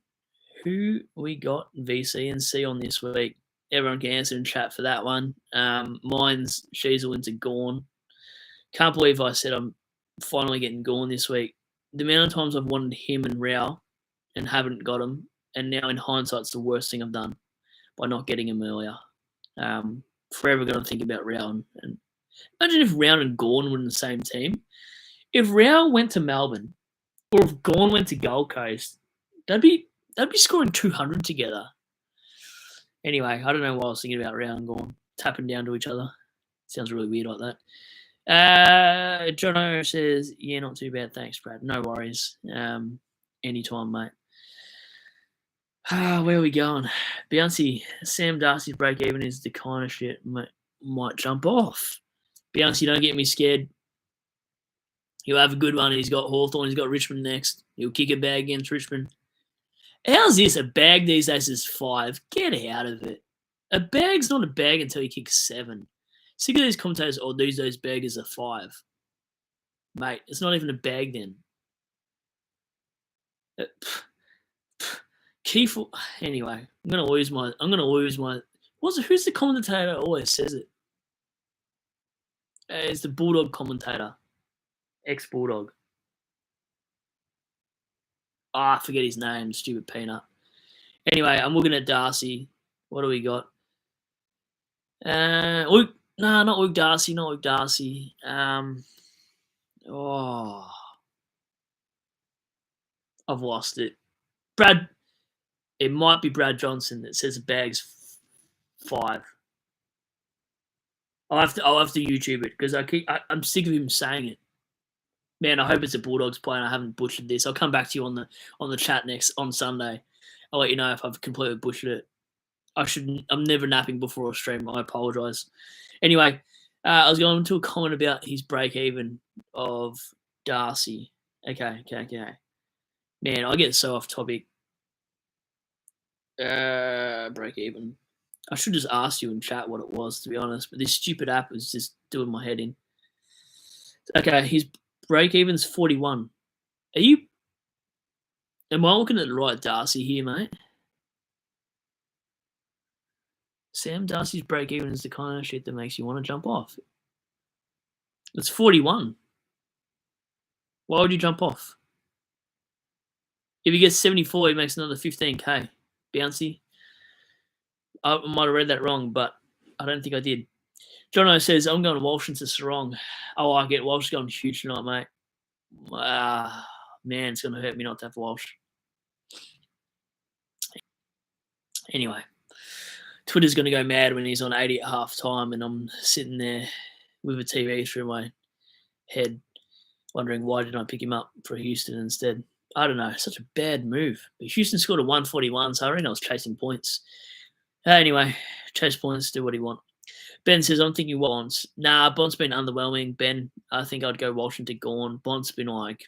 Speaker 1: who we got VC and C on this week? Everyone can answer in chat for that one. Mine's Sheasel into Gorn. Can't believe I said I'm finally getting Gorn this week. The amount of times I've wanted him and Rao and haven't got him, and now in hindsight, it's the worst thing I've done by not getting him earlier. Forever going to think about Rao. And imagine if Rao and Gorn were in the same team. If Rao went to Melbourne, or if Gorn went to Gold Coast, they'd be scoring 200 together. Anyway, I don't know why I was thinking about Rao and Gorn tapping down to each other. Sounds really weird like that. Jono says, yeah, not too bad. Thanks, Brad. No worries. Anytime, mate. Where are we going? Bouncy, Sam Darcy's break even is the kind of shit might jump off. Bouncy, don't get me scared. He'll have a good one. He's got Hawthorn. He's got Richmond next. He'll kick a bag against Richmond. How's this? A bag these days is 5. Get out of it. A bag's not a bag until you kick 7. Sick of these commentators, these baggers are 5. Mate, it's not even a bag then. Keith, anyway, I'm gonna lose my. Who's the commentator that always says it? It's the Bulldog commentator, ex-Bulldog. I forget his name. Stupid peanut. Anyway, I'm looking at Darcy. What do we got? Luke. No, not Luke Darcy. Not Luke Darcy. I've lost it. Brad. It might be Brad Johnson that says the bag's 5. I'll have to YouTube it because I'm sick of him saying it. Man, I hope it's a Bulldogs play and I haven't butchered this. I'll come back to you on the chat on Sunday. I'll let you know if I've completely butchered it. I'm never napping before a stream. I apologise. Anyway, I was going to a comment about his break even of Darcy. Okay. Man, I get so off topic. Break even. I should just ask you in chat what it was, to be honest. But this stupid app was just doing my head in. Okay, his break even's 41. Are you? Am I looking at the right Darcy here, mate? Sam Darcy's break even is the kind of shit that makes you want to jump off. It's 41. Why would you jump off? If he gets 74, he makes another 15k. Bouncy. I might have read that wrong, but I don't think I did. Jono says, I'm going to Walsh into Sarong. Oh, I get Walsh going huge tonight, mate. Man, it's going to hurt me not to have Walsh. Anyway, Twitter's going to go mad when he's on 80 at half time and I'm sitting there with a TV through my head wondering why didn't I pick him up for Houston instead. I don't know. Such a bad move. But Houston scored a 141, so I reckon I was chasing points. Anyway, chase points, do what he want. Ben says, I'm thinking Bonds. Nah, Bond's been underwhelming, Ben. I think I'd go Walsh into Gawn. Bond's been like,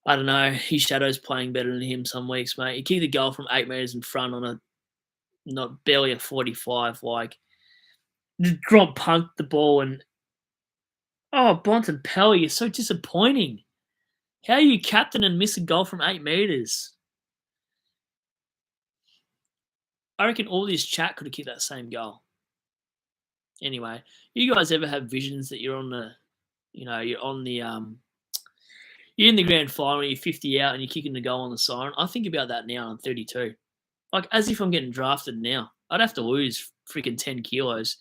Speaker 1: I don't know, his shadow's playing better than him some weeks, mate. He kicked a goal from 8 metres in front on not barely a 45, like, drop punked the ball and, Bontempelli, you're so disappointing. How are you captain and miss a goal from 8 metres? I reckon all this chat could have kicked that same goal. Anyway, you guys ever have visions that you're on the, you're in the grand final, you're 50 out and you're kicking the goal on the siren? I think about that now. I'm 32. Like, as if I'm getting drafted now. I'd have to lose freaking 10 kilos.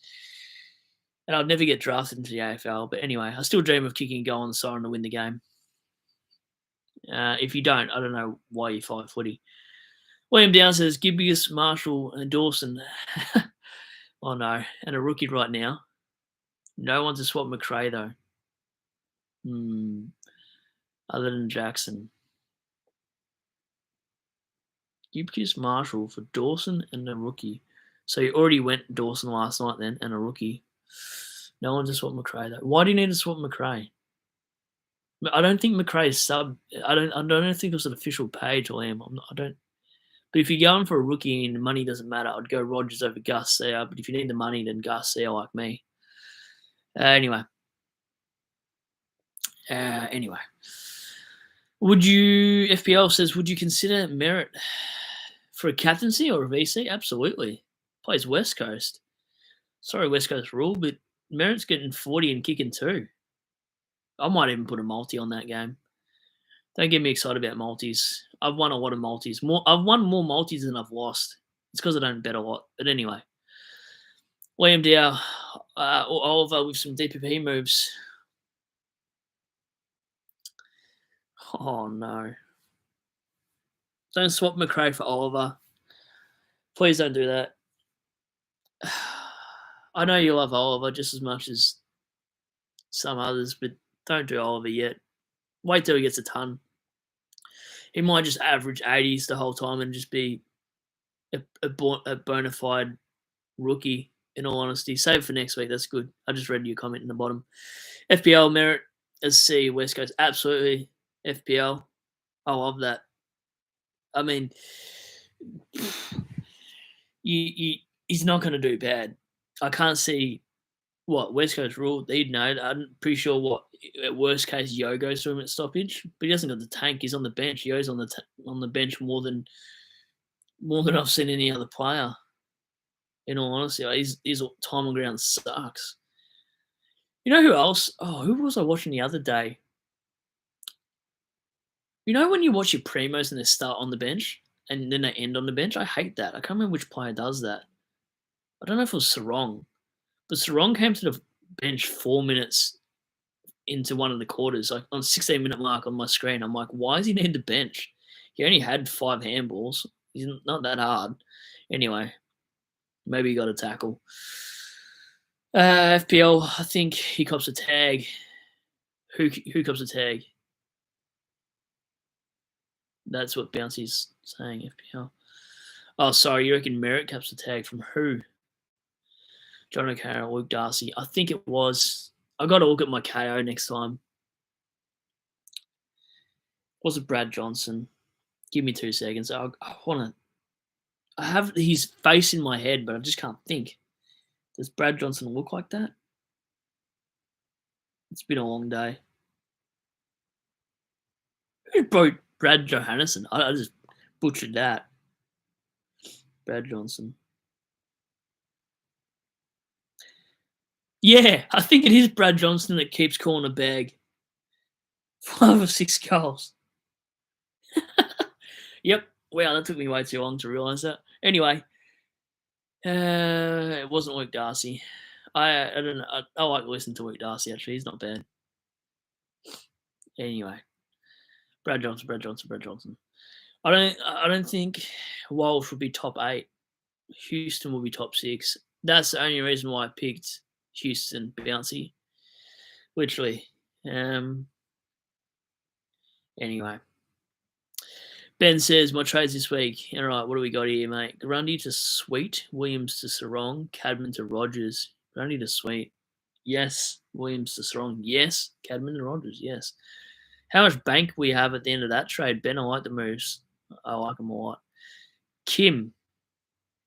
Speaker 1: And I'd never get drafted into the AFL. But anyway, I still dream of kicking a goal on the siren to win the game. If you don't, I don't know why you fight footy. William Down says, Gibbius, Marshall, and Dawson. Oh, no. And a rookie right now. No one to swap McRae, though. Other than Jackson. Gibbius, Marshall for Dawson and a rookie. So you already went Dawson last night then and a rookie. No one to swap McRae, though. Why do you need to swap McRae? I don't think McRae's sub. I don't think it was an official page, Liam. I don't. But if you're going for a rookie and money doesn't matter, I'd go Rogers over Garcia. But if you need the money, then Garcia like me. Anyway. Would you, FPL says, would you consider Merritt for a captaincy or a VC? Absolutely. Plays West Coast. Sorry, West Coast rule, but Merritt's getting 40 and kicking 2. I might even put a multi on that game. Don't get me excited about multis. I've won a lot of multis. I've won more multis than I've lost. It's because I don't bet a lot. But anyway. William Dow or Oliver with some DPP moves. Oh, no. Don't swap McRae for Oliver. Please don't do that. I know you love Oliver just as much as some others, but don't do Oliver yet. Wait till he gets a ton. He might just average 80s the whole time and just be a bona fide rookie, in all honesty. Save for next week. That's good. I just read your comment in the bottom. FPL, Merritt, SC, West Coast. Absolutely. FPL. I love that. I mean, he's not going to do bad. I can't see what West Coast rule. He'd know. I'm pretty sure what at worst case Yo goes to him at stoppage, but he hasn't got the tank. He's on the bench. Yo's on the bench more than I've seen any other player. In all honesty, his time on ground sucks. You know who else? Oh, who was I watching the other day? You know when you watch your primos and they start on the bench and then they end on the bench? I hate that. I can't remember which player does that. I don't know if it was Sarong. But Sarong came to the bench 4 minutes into one of the quarters, like on 16-minute mark on my screen. I'm like, why does he need the bench? He only had 5 handballs. He's not that hard. Anyway, maybe he got a tackle. FPL, I think he cops a tag. Who cops a tag? That's what Bouncy's saying, FPL. Oh, sorry, you reckon Merritt caps a tag from who? John O'Carroll, Luke Darcy. I think it was. I got to look at my KO next time. Was it Brad Johnson? Give me 2 seconds. I have his face in my head, but I just can't think. Does Brad Johnson look like that? It's been a long day. Who wrote Brad Johannesson? I just butchered that. Brad Johnson. Yeah, I think it is Brad Johnson that keeps calling a bag. 5 or 6 goals. Yep. Wow, that took me way too long to realise that. Anyway, it wasn't Luke Darcy. I don't know. I like listening to Luke Darcy, actually. He's not bad. Anyway, Brad Johnson. I don't think Walsh would be top 8. Houston will be top 6. That's the only reason why I picked Houston bouncy. Literally. Anyway. Ben says, my trades this week. All right, what do we got here, mate? Grundy to Sweet, Williams to Sarong, Cadman to Rogers. Grundy to Sweet. Yes. Williams to Sarong. Yes. Cadman to Rogers. Yes. How much bank we have at the end of that trade? Ben, I like the moves. I like them a lot. Kim.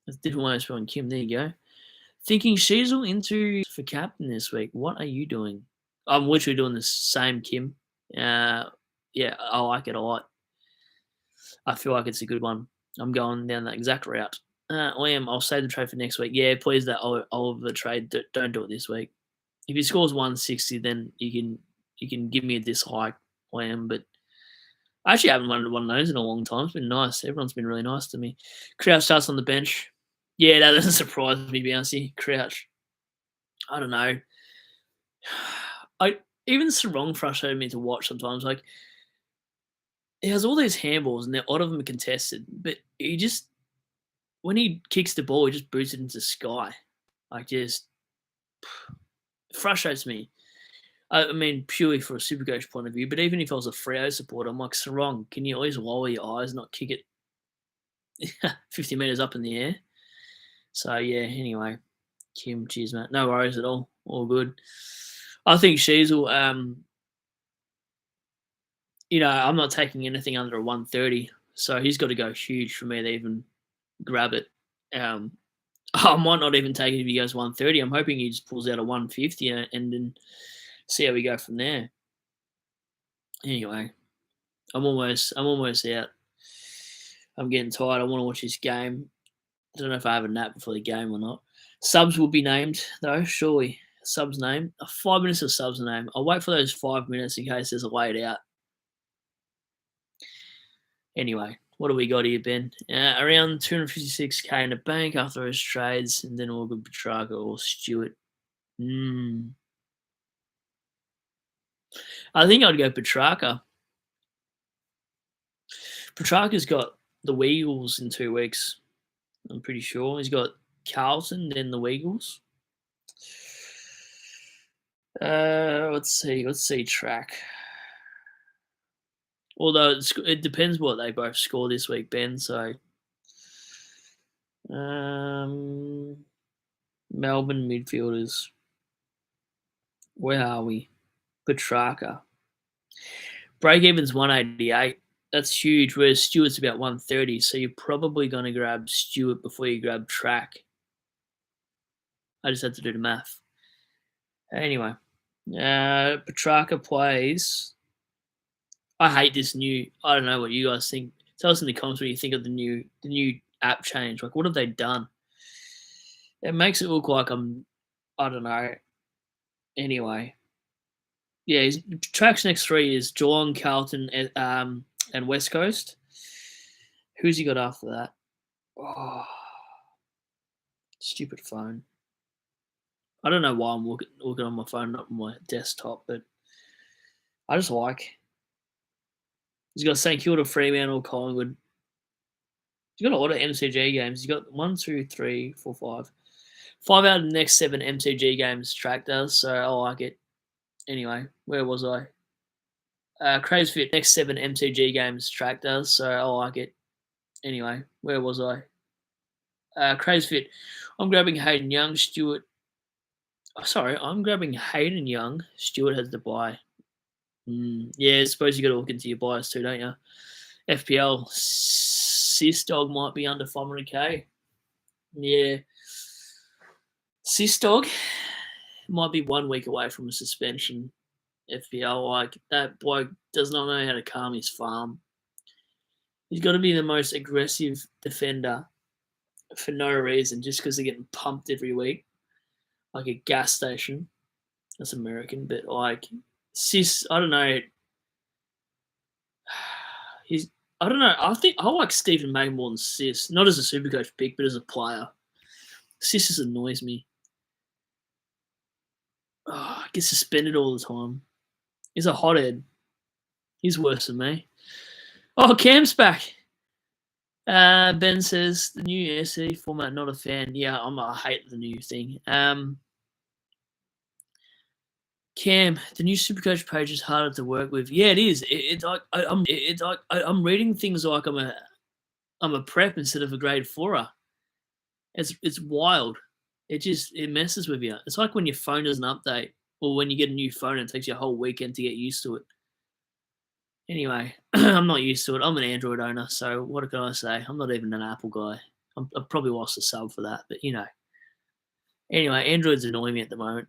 Speaker 1: That's a different way of spelling Kim. There you go. Thinking Sheasel into for captain this week. What are you doing? I'm literally doing the same, Kim. Yeah, I like it a lot. I feel like it's a good one. I'm going down that exact route. Liam, I'll save the trade for next week. Yeah, please, that Oliver trade. Don't do it this week. If he scores 160, then you can give me a dislike, Liam. But I actually haven't wanted one of those in a long time. It's been nice. Everyone's been really nice to me. Crouch starts on the bench. Yeah, that doesn't surprise me, Bouncy. Crouch. I don't know. Even Sarong frustrated me to watch sometimes. Like, he has all these handballs, and a lot of them are contested. But he just, when he kicks the ball, he just boots it into the sky. Like, just frustrates me. I mean, purely for a Supercoach point of view. But even if I was a Freo supporter, I'm like, Sarong, can you at least lower your eyes, not kick it 50 metres up in the air? So, yeah, anyway. Kim, cheers, mate. No worries at all. All good. I think Sheasel, I'm not taking anything under a 130, so he's got to go huge for me to even grab it. I might not even take it if he goes 130. I'm hoping he just pulls out a 150 and then see how we go from there. Anyway, I'm almost out. I'm getting tired. I want to watch this game. I don't know if I have a nap before the game or not. Subs will be named, though, surely. Subs name. 5 minutes of subs name. I'll wait for those 5 minutes in case there's a laid out. Anyway, what do we got here, Ben? Around 256k in the bank after those trades, and then all good Petrarca or Stewart. I think I'd go Petrarca. Petrarca's got the Weagles in 2 weeks. I'm pretty sure. He's got Carlton, then the Weagles. Let's see track. Although it depends what they both score this week, Ben. So, Melbourne midfielders. Where are we? Petrarca. Break even's 188. That's huge. Whereas Stewart's about 130. So you're probably going to grab Stewart before you grab track. I just had to do the math. Anyway, Petrarca plays. I hate this new. I don't know what you guys think. Tell us in the comments what you think of the new app change. Like, what have they done? It makes it look like I don't know. Anyway, yeah, his tracks next 3 is Geelong, Carlton, and West Coast. Who's he got after that? Oh, stupid phone. I don't know why I'm looking on my phone, not on my desktop, but I just like. He's got St Kilda, Fremantle, Collingwood. He's got a lot of MCG games. He's got 1, 2, 3, 4, 5. 5 out of the next 7 MCG games track does, so I like it. Anyway, where was I? Craves Fit, next 7 MCG games track does, so I like it. Anyway, where was I? Craves Fit. I'm grabbing Hayden Young, Stewart. I'm grabbing Hayden Young. Stewart has the bye. Yeah, I suppose you got to look into your bias too, don't you? FPL, Sistog might be under 500k. Yeah. Sistog might be 1 week away from a suspension. FPL. Like, that bloke does not know how to calm his farm. He's got to be the most aggressive defender for no reason, just because they're getting pumped every week, like a gas station. That's American, but like Sis, I don't know. I don't know. I think I like Stephen May more than Sis, not as a Supercoach pick, but as a player. Sis just annoys me. Gets suspended all the time. He's a hothead. He's worse than me. Oh, Cam's back. Ben says the new SC format, not a fan. Yeah, I hate the new thing. Cam, the new Supercoach page is harder to work with. Yeah, it is. I'm reading things like I'm a prep instead of a grade 4er. It's wild. It messes with you. It's like when your phone doesn't update, or when you get a new phone and it takes you a whole weekend to get used to it. Anyway, I'm not used to it. I'm an Android owner, so what can I say? I'm not even an Apple guy. I've probably lost a sub for that, but Anyway, Android's annoying me at the moment.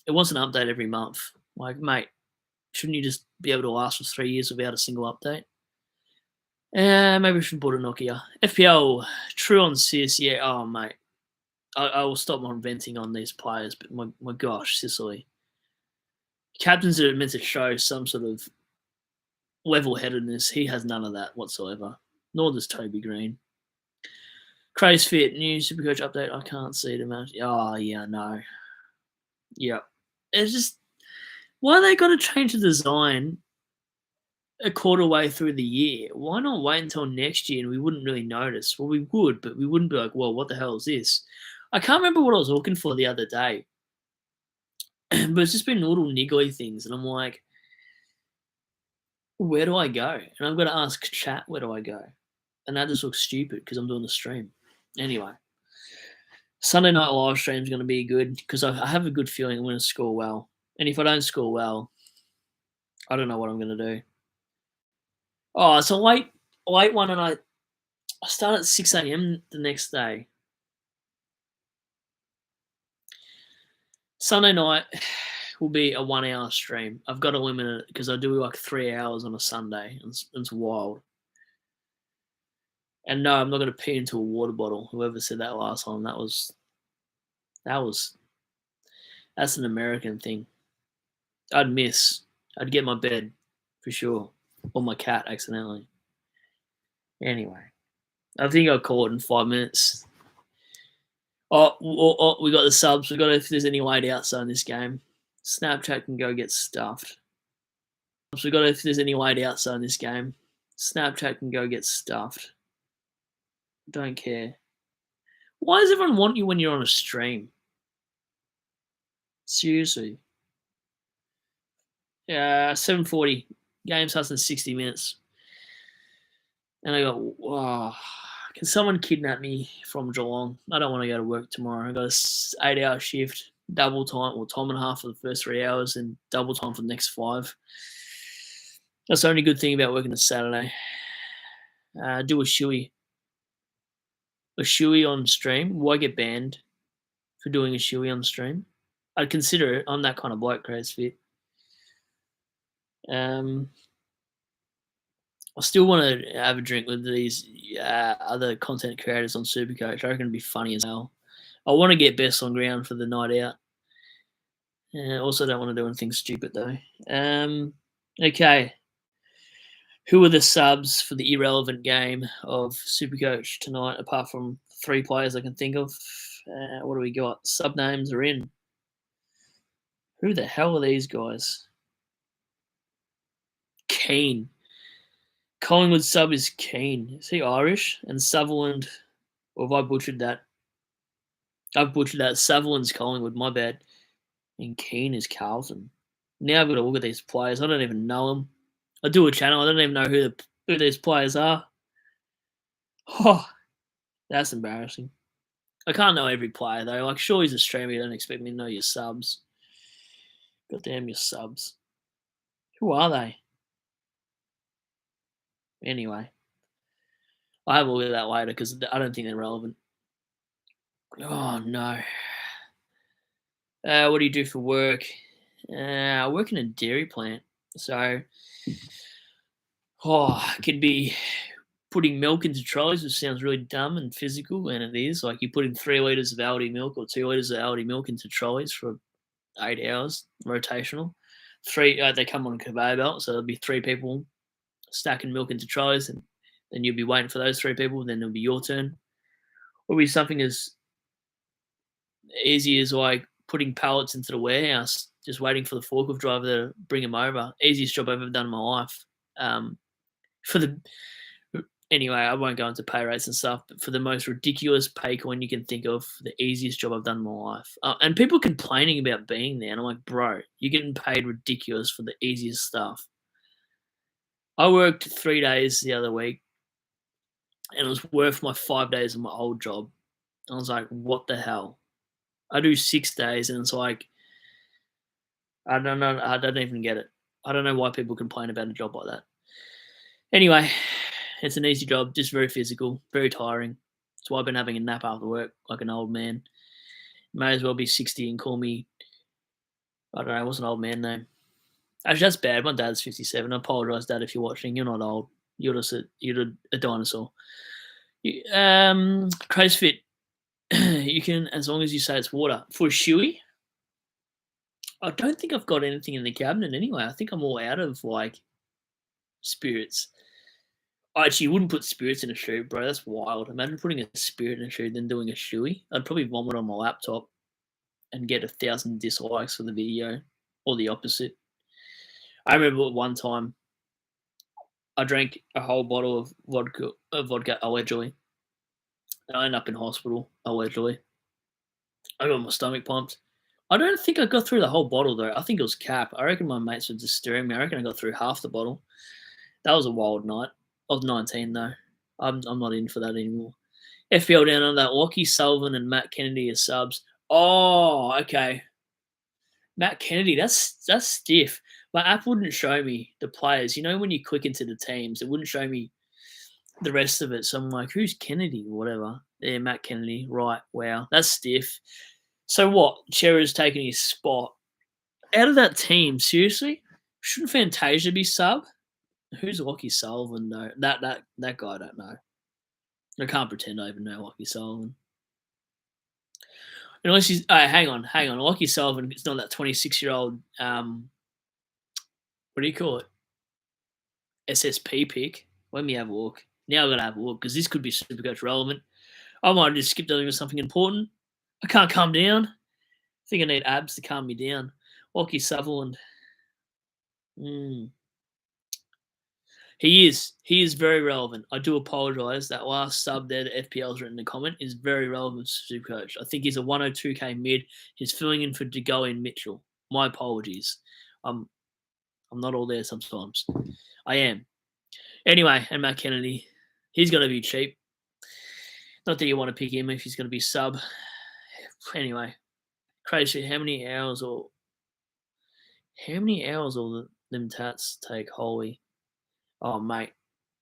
Speaker 1: It wants an update every month. Like, mate, shouldn't you just be able to last for 3 years without a single update? Maybe we should put a Nokia. FPL, true on Sis, yeah. Oh, mate. I will stop my venting on these players, but my gosh, Sicily. Captains are meant to show some sort of level-headedness. He has none of that whatsoever. Nor does Toby Green. Craze Fit, new Supercoach update. I can't see the match. Oh, yeah, no. Yeah. It's just, why they got to change the design a quarter way through the year? Why not wait until next year and we wouldn't really notice? Well, we would, but we wouldn't be like, well, what the hell is this? I can't remember what I was looking for the other day, but it's just been little niggly things, and I'm like, where do I go? And I've got to ask chat, where do I go? And that just looks stupid because I'm doing the stream. Anyway, Sunday night live stream is going to be good because I have a good feeling I'm going to score well. And if I don't score well, I don't know what I'm going to do. Oh, it's a late one, and I start at 6 a.m. the next day. Sunday night will be a 1 hour stream. I've got to limit it because I do like 3 hours on a Sunday. It's wild. And no, I'm not going to pee into a water bottle. Whoever said that last time, that's an American thing. I'd get my bed for sure, or my cat accidentally. Anyway, I think I'll call it in 5 minutes. Oh, we got the subs. We got if there's any laid outside in this game. Snapchat can go get stuffed. So we got if there's any laid outside in this game. Snapchat can go get stuffed. Don't care. Why does everyone want you when you're on a stream? Seriously. 7:40. Game starts in 60 minutes. And I go, wow. Can someone kidnap me from Geelong? I don't want to go to work tomorrow. I got an 8-hour shift, double time, or time and a half for the first 3 hours, and double time for the next 5. That's the only good thing about working a Saturday. Do a shoey. A shoey on stream. Will I get banned for doing a shoey on stream? I'd consider it. I'm that kind of bloke, Craze Fit. I still want to have a drink with these other content creators on Supercoach. I reckon it'd be funny as hell. I want to get best on ground for the night out. Also don't want to do anything stupid though. Okay. Who are the subs for the irrelevant game of Supercoach tonight, apart from 3 players I can think of? What do we got? Sub names are in. Who the hell are these guys? Keane. Collingwood sub is Keane. Is he Irish? And Sutherland, or have I butchered that? I've butchered that. Sutherland's Collingwood, my bad. And Keane is Carlton. Now I've got to look at these players. I don't even know them. I do a channel. I don't even know who these players are. Oh, that's embarrassing. I can't know every player, though. Like, sure, he's a streamer. You don't expect me to know your subs. God damn your subs. Who are they? Anyway. I'll have a look at that later because I don't think they're relevant. Oh, no. What do you do for work? I work in a dairy plant, so it could be putting milk into trolleys, which sounds really dumb and physical, and it is. Like you put in 3 liters of Aldi milk or 2 liters of Aldi milk into trolleys for 8 hours rotational. They come on a conveyor belt, so there'll be 3 people stacking milk into trolleys, and then you'll be waiting for those 3 people. Then it'll be your turn. Or be something as easy as like putting pallets into the warehouse, just waiting for the forklift driver to bring them over. Easiest job I've ever done in my life. For the Anyway, I won't go into pay rates and stuff, but for the most ridiculous pay coin you can think of, the easiest job I've done in my life. And people complaining about being there, and I'm like, bro, you're getting paid ridiculous for the easiest stuff. I worked 3 days the other week, and it was worth my 5 days of my old job. I was like, what the hell? I do 6 days, and it's like, I don't know. I don't even get it. I don't know why people complain about a job like that. Anyway, it's an easy job, just very physical, very tiring. That's why I've been having a nap after work like an old man. May as well be 60 and call me, I don't know, what's an old man name? Actually, that's bad. My dad's 57. I apologise, Dad, if you're watching. You're not old. You're a dinosaur. Craze fit. You can, as long as you say it's water. For a shoey, I don't think I've got anything in the cabinet anyway. I think I'm all out of, like, spirits. I actually wouldn't put spirits in a shoe, bro. That's wild. Imagine putting a spirit in a shoe, then doing a shoey. I'd probably vomit on my laptop and get 1,000 dislikes for the video, or the opposite. I remember one time I drank a whole bottle of vodka allegedly, and I ended up in hospital allegedly. I got my stomach pumped. I don't think I got through the whole bottle though. I think it was cap. I reckon my mates were just stirring me. I reckon I got through half the bottle. That was a wild night. I was 19 though. I'm not in for that anymore. FPL down on that. Lockie Sullivan and Matt Kennedy as subs. Oh, okay. Matt Kennedy, that's stiff. My app wouldn't show me the players. You know, when you click into the teams, it wouldn't show me the rest of it. So I'm like, who's Kennedy or whatever? Yeah, Matt Kennedy. Right. Wow. That's stiff. So what? Chera's taking his spot. Out of that team, seriously? Shouldn't Fantasia be sub? Who's Lockie Sullivan though? That guy I don't know. I can't pretend I even know Lockie Sullivan. Unless he's hang on. Lockie Sullivan is not that 26-year-old what do you call it? SSP pick. Let me have a look. Now I've got to have a look because this could be Supercoach relevant. I might have just skipped over something important. I can't calm down. I think I need abs to calm me down. Lockie Sutherland. He is very relevant. I do apologise. That last sub there that FPL's written in the comment is very relevant to Supercoach. I think he's a 102k mid. He's filling in for DeGoey and Mitchell. My apologies. I'm not all there sometimes. I am. Anyway, and Matt Kennedy, he's going to be cheap. Not that you want to pick him if he's going to be sub. Anyway, crazy. How many hours all them tats take? Holy. Oh, mate.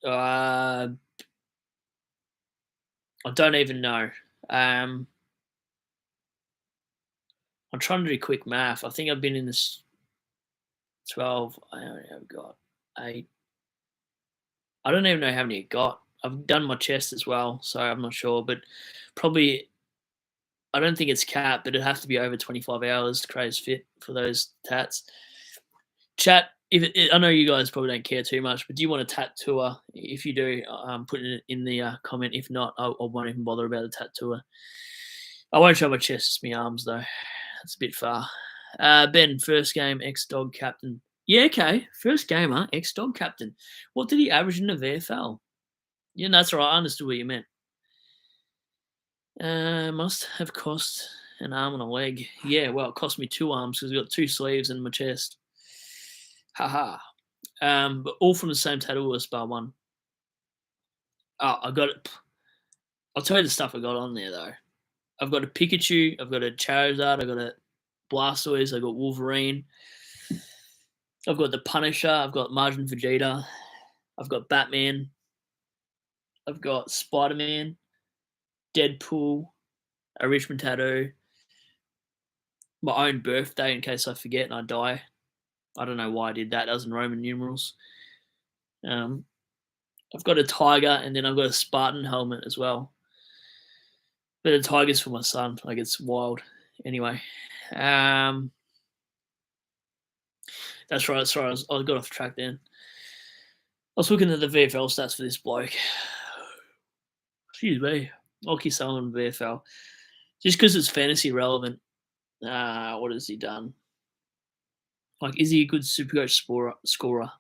Speaker 1: I don't even know. I'm trying to do quick math. I think I've been in this 12. I only have got 8. I don't even know how many it got. I've done my chest as well, so I'm not sure. But probably, I don't think it's capped, but it'd have to be over 25 hours to Craze Fit for those tats. Chat, I know you guys probably don't care too much, but do you want a tattoo? If you do, put it in the comment. If not, I won't even bother about a tattoo. I won't show my chest, it's my arms though. That's a bit far. Ben, first game, ex-dog captain. Yeah, okay. First gamer, ex-dog captain. What did he average in the VFL? Yeah, that's right. I understood what you meant. Must have cost an arm and a leg. Yeah, well, it cost me 2 arms because I've got 2 sleeves and my chest. Haha. But all from the same tattooist, bar one. Oh, I got it. I'll tell you the stuff I got on there though. I've got a Pikachu, I've got a Charizard, I've got a Blastoise, I've got Wolverine, I've got the Punisher, I've got Margin Vegeta, I've got Batman, I've got Spider-Man, Deadpool, a Richmond tattoo, my own birthday in case I forget and I die. I don't know why I did that. That was in Roman numerals. Um, I've got a tiger and then I've got a Spartan helmet as well. But the tiger's for my son. Like, it's wild. Anyway, that's right. Sorry, I got off track then. I was looking at the VFL stats for this bloke. Excuse me. Lockie Sullivan VFL. Just because it's fantasy relevant. What has he done? Like, is he a good Supercoach scorer?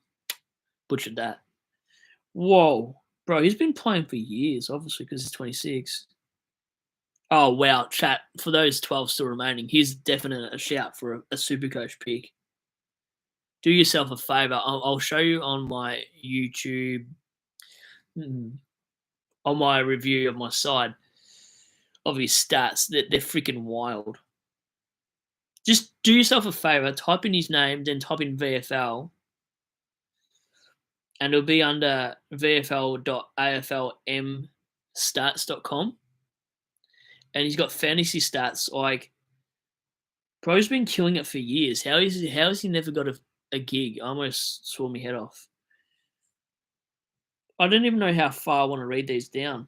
Speaker 1: Butchered that. Whoa. Bro, he's been playing for years, obviously, because he's 26. Oh, wow. Chat, for those 12 still remaining, here's definitely a shout for a Supercoach pick. Do yourself a favour. I'll show you on my YouTube, on my review of my side, of his stats. They're freaking wild. Just do yourself a favour, type in his name, then type in VFL, and it'll be under vfl.aflmstats.com. And he's got fantasy stats. Like, bro's been killing it for years. How has he never got a gig? I almost swore my head off. I don't even know how far I want to read these down.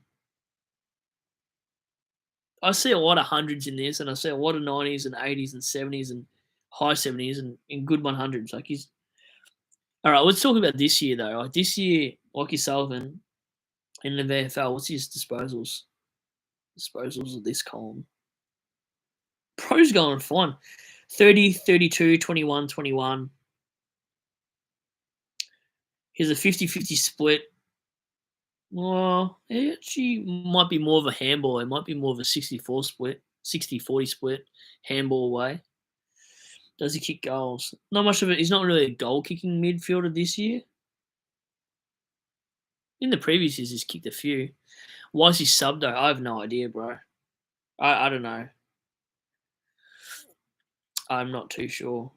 Speaker 1: I see a lot of hundreds in this, and I see a lot of 90s and 80s and 70s and high 70s and good 100s. Like, he's all right. Let's talk about this year though. Like, this year, Lockie Sullivan in the VFL, what's his disposals? Disposals of this column. Pro's going fine. 30, 32, 21, 21. Here's a 50-50 split. Well, it actually might be more of a handball. It might be more of a 64 split, 60-40 split, handball away. Does he kick goals? Not much of it. He's not really a goal-kicking midfielder this year. In the previous years, he's kicked a few. Why is he sub, though? I have no idea, bro. I don't know. I'm not too sure.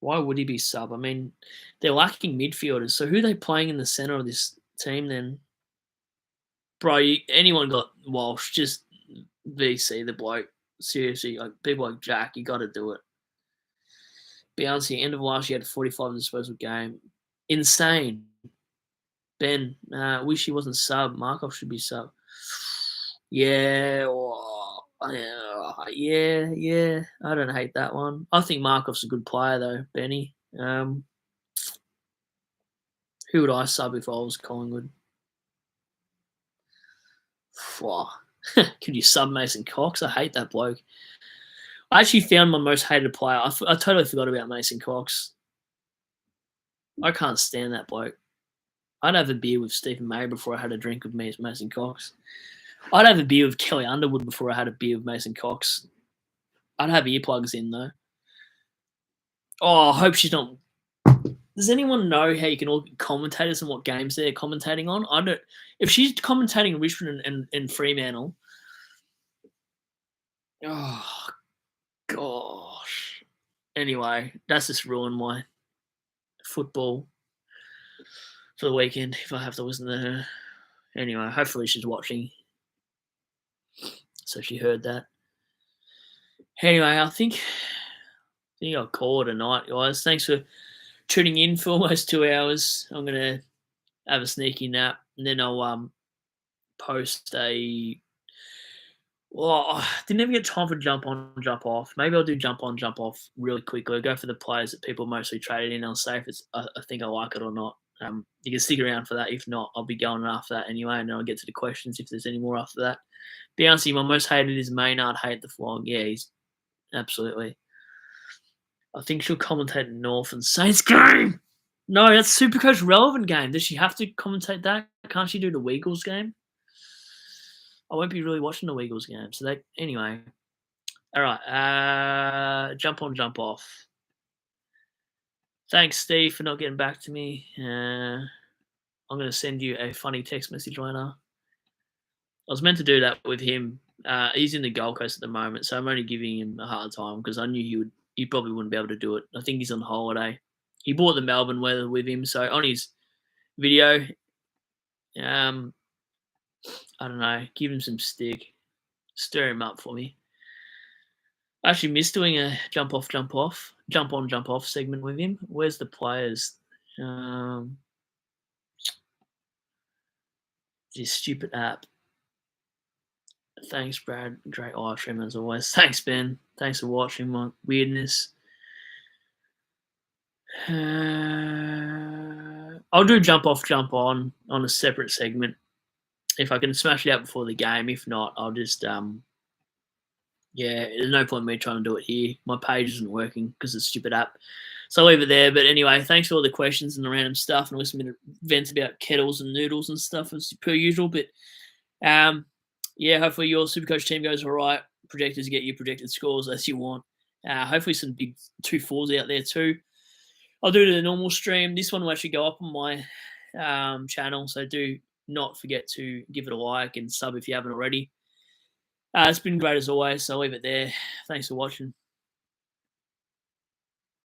Speaker 1: Why would he be sub? I mean, they're lacking midfielders. So who are they playing in the centre of this team then? Bro, anyone got Walsh, just VC the bloke. Seriously, like, people like Jack, you got to do it. Bouncy, end of last year, had 45 in the disposal game. Insane. Ben, wish he wasn't sub. Markov should be sub. Yeah, yeah. I don't hate that one. I think Markov's a good player though, Benny. Who would I sub if I was Collingwood? Could you sub Mason Cox? I hate that bloke. I actually found my most hated player. I totally forgot about Mason Cox. I can't stand that bloke. I'd have a beer with Stephen May before I had a drink with Mason Cox. I'd have a beer with Kelly Underwood before I had a beer with Mason Cox. I'd have earplugs in though. Oh, I hope she's not. Does anyone know how you can all commentators and what games they're commentating on? I don't. If she's commentating Richmond and Fremantle, oh gosh. Anyway, that's just ruined my football for the weekend if I have to listen to her. Anyway, hopefully she's watching, so she heard that. Anyway, I think I'll call it a night, guys. Thanks for tuning in for almost 2 hours. I'm gonna have a sneaky nap, and then I'll post a. Well, I didn't even get time for jump on, jump off. Maybe I'll do jump on, jump off really quickly. I'll go for the players that people mostly traded in. I'll say if I think I like it or not. You can stick around for that. If not, I'll be going after that anyway, and then I'll get to the questions if there's any more after that. Bouncy, my most hated is Maynard. Hate the flog. Yeah, he's absolutely. I think she'll commentate North and Saints game. No, that's Supercoach relevant game. Does she have to commentate that? Can't she do the Weagles game? I won't be really watching the Weagles game. So anyway. All right. Jump on, jump off. Thanks, Steve, for not getting back to me. I'm going to send you a funny text message right now. I was meant to do that with him. He's in the Gold Coast at the moment, so I'm only giving him a hard time because I knew he probably wouldn't be able to do it. I think he's on holiday. He brought the Melbourne weather with him, so on his video, I don't know, give him some stick, stir him up for me. I actually missed doing a jump on, jump off segment with him. Where's the players? This stupid app. Thanks, Brad. Great live stream as always. Thanks, Ben. Thanks for watching my weirdness. I'll do jump off, jump on a separate segment if I can smash it out before the game. If not, I'll just there's no point in me trying to do it here. My page isn't working because of the stupid app. So I'll leave it there. But anyway, thanks for all the questions and the random stuff, and listening to vents about kettles and noodles and stuff as per usual. But hopefully your Supercoach team goes all right. Projectors get your projected scores as you want. Hopefully some big 2-4s out there too. I'll do the normal stream. This one will actually go up on my channel, so do not forget to give it a like and sub if you haven't already. It's been great as always, so I'll leave it there. Thanks for watching.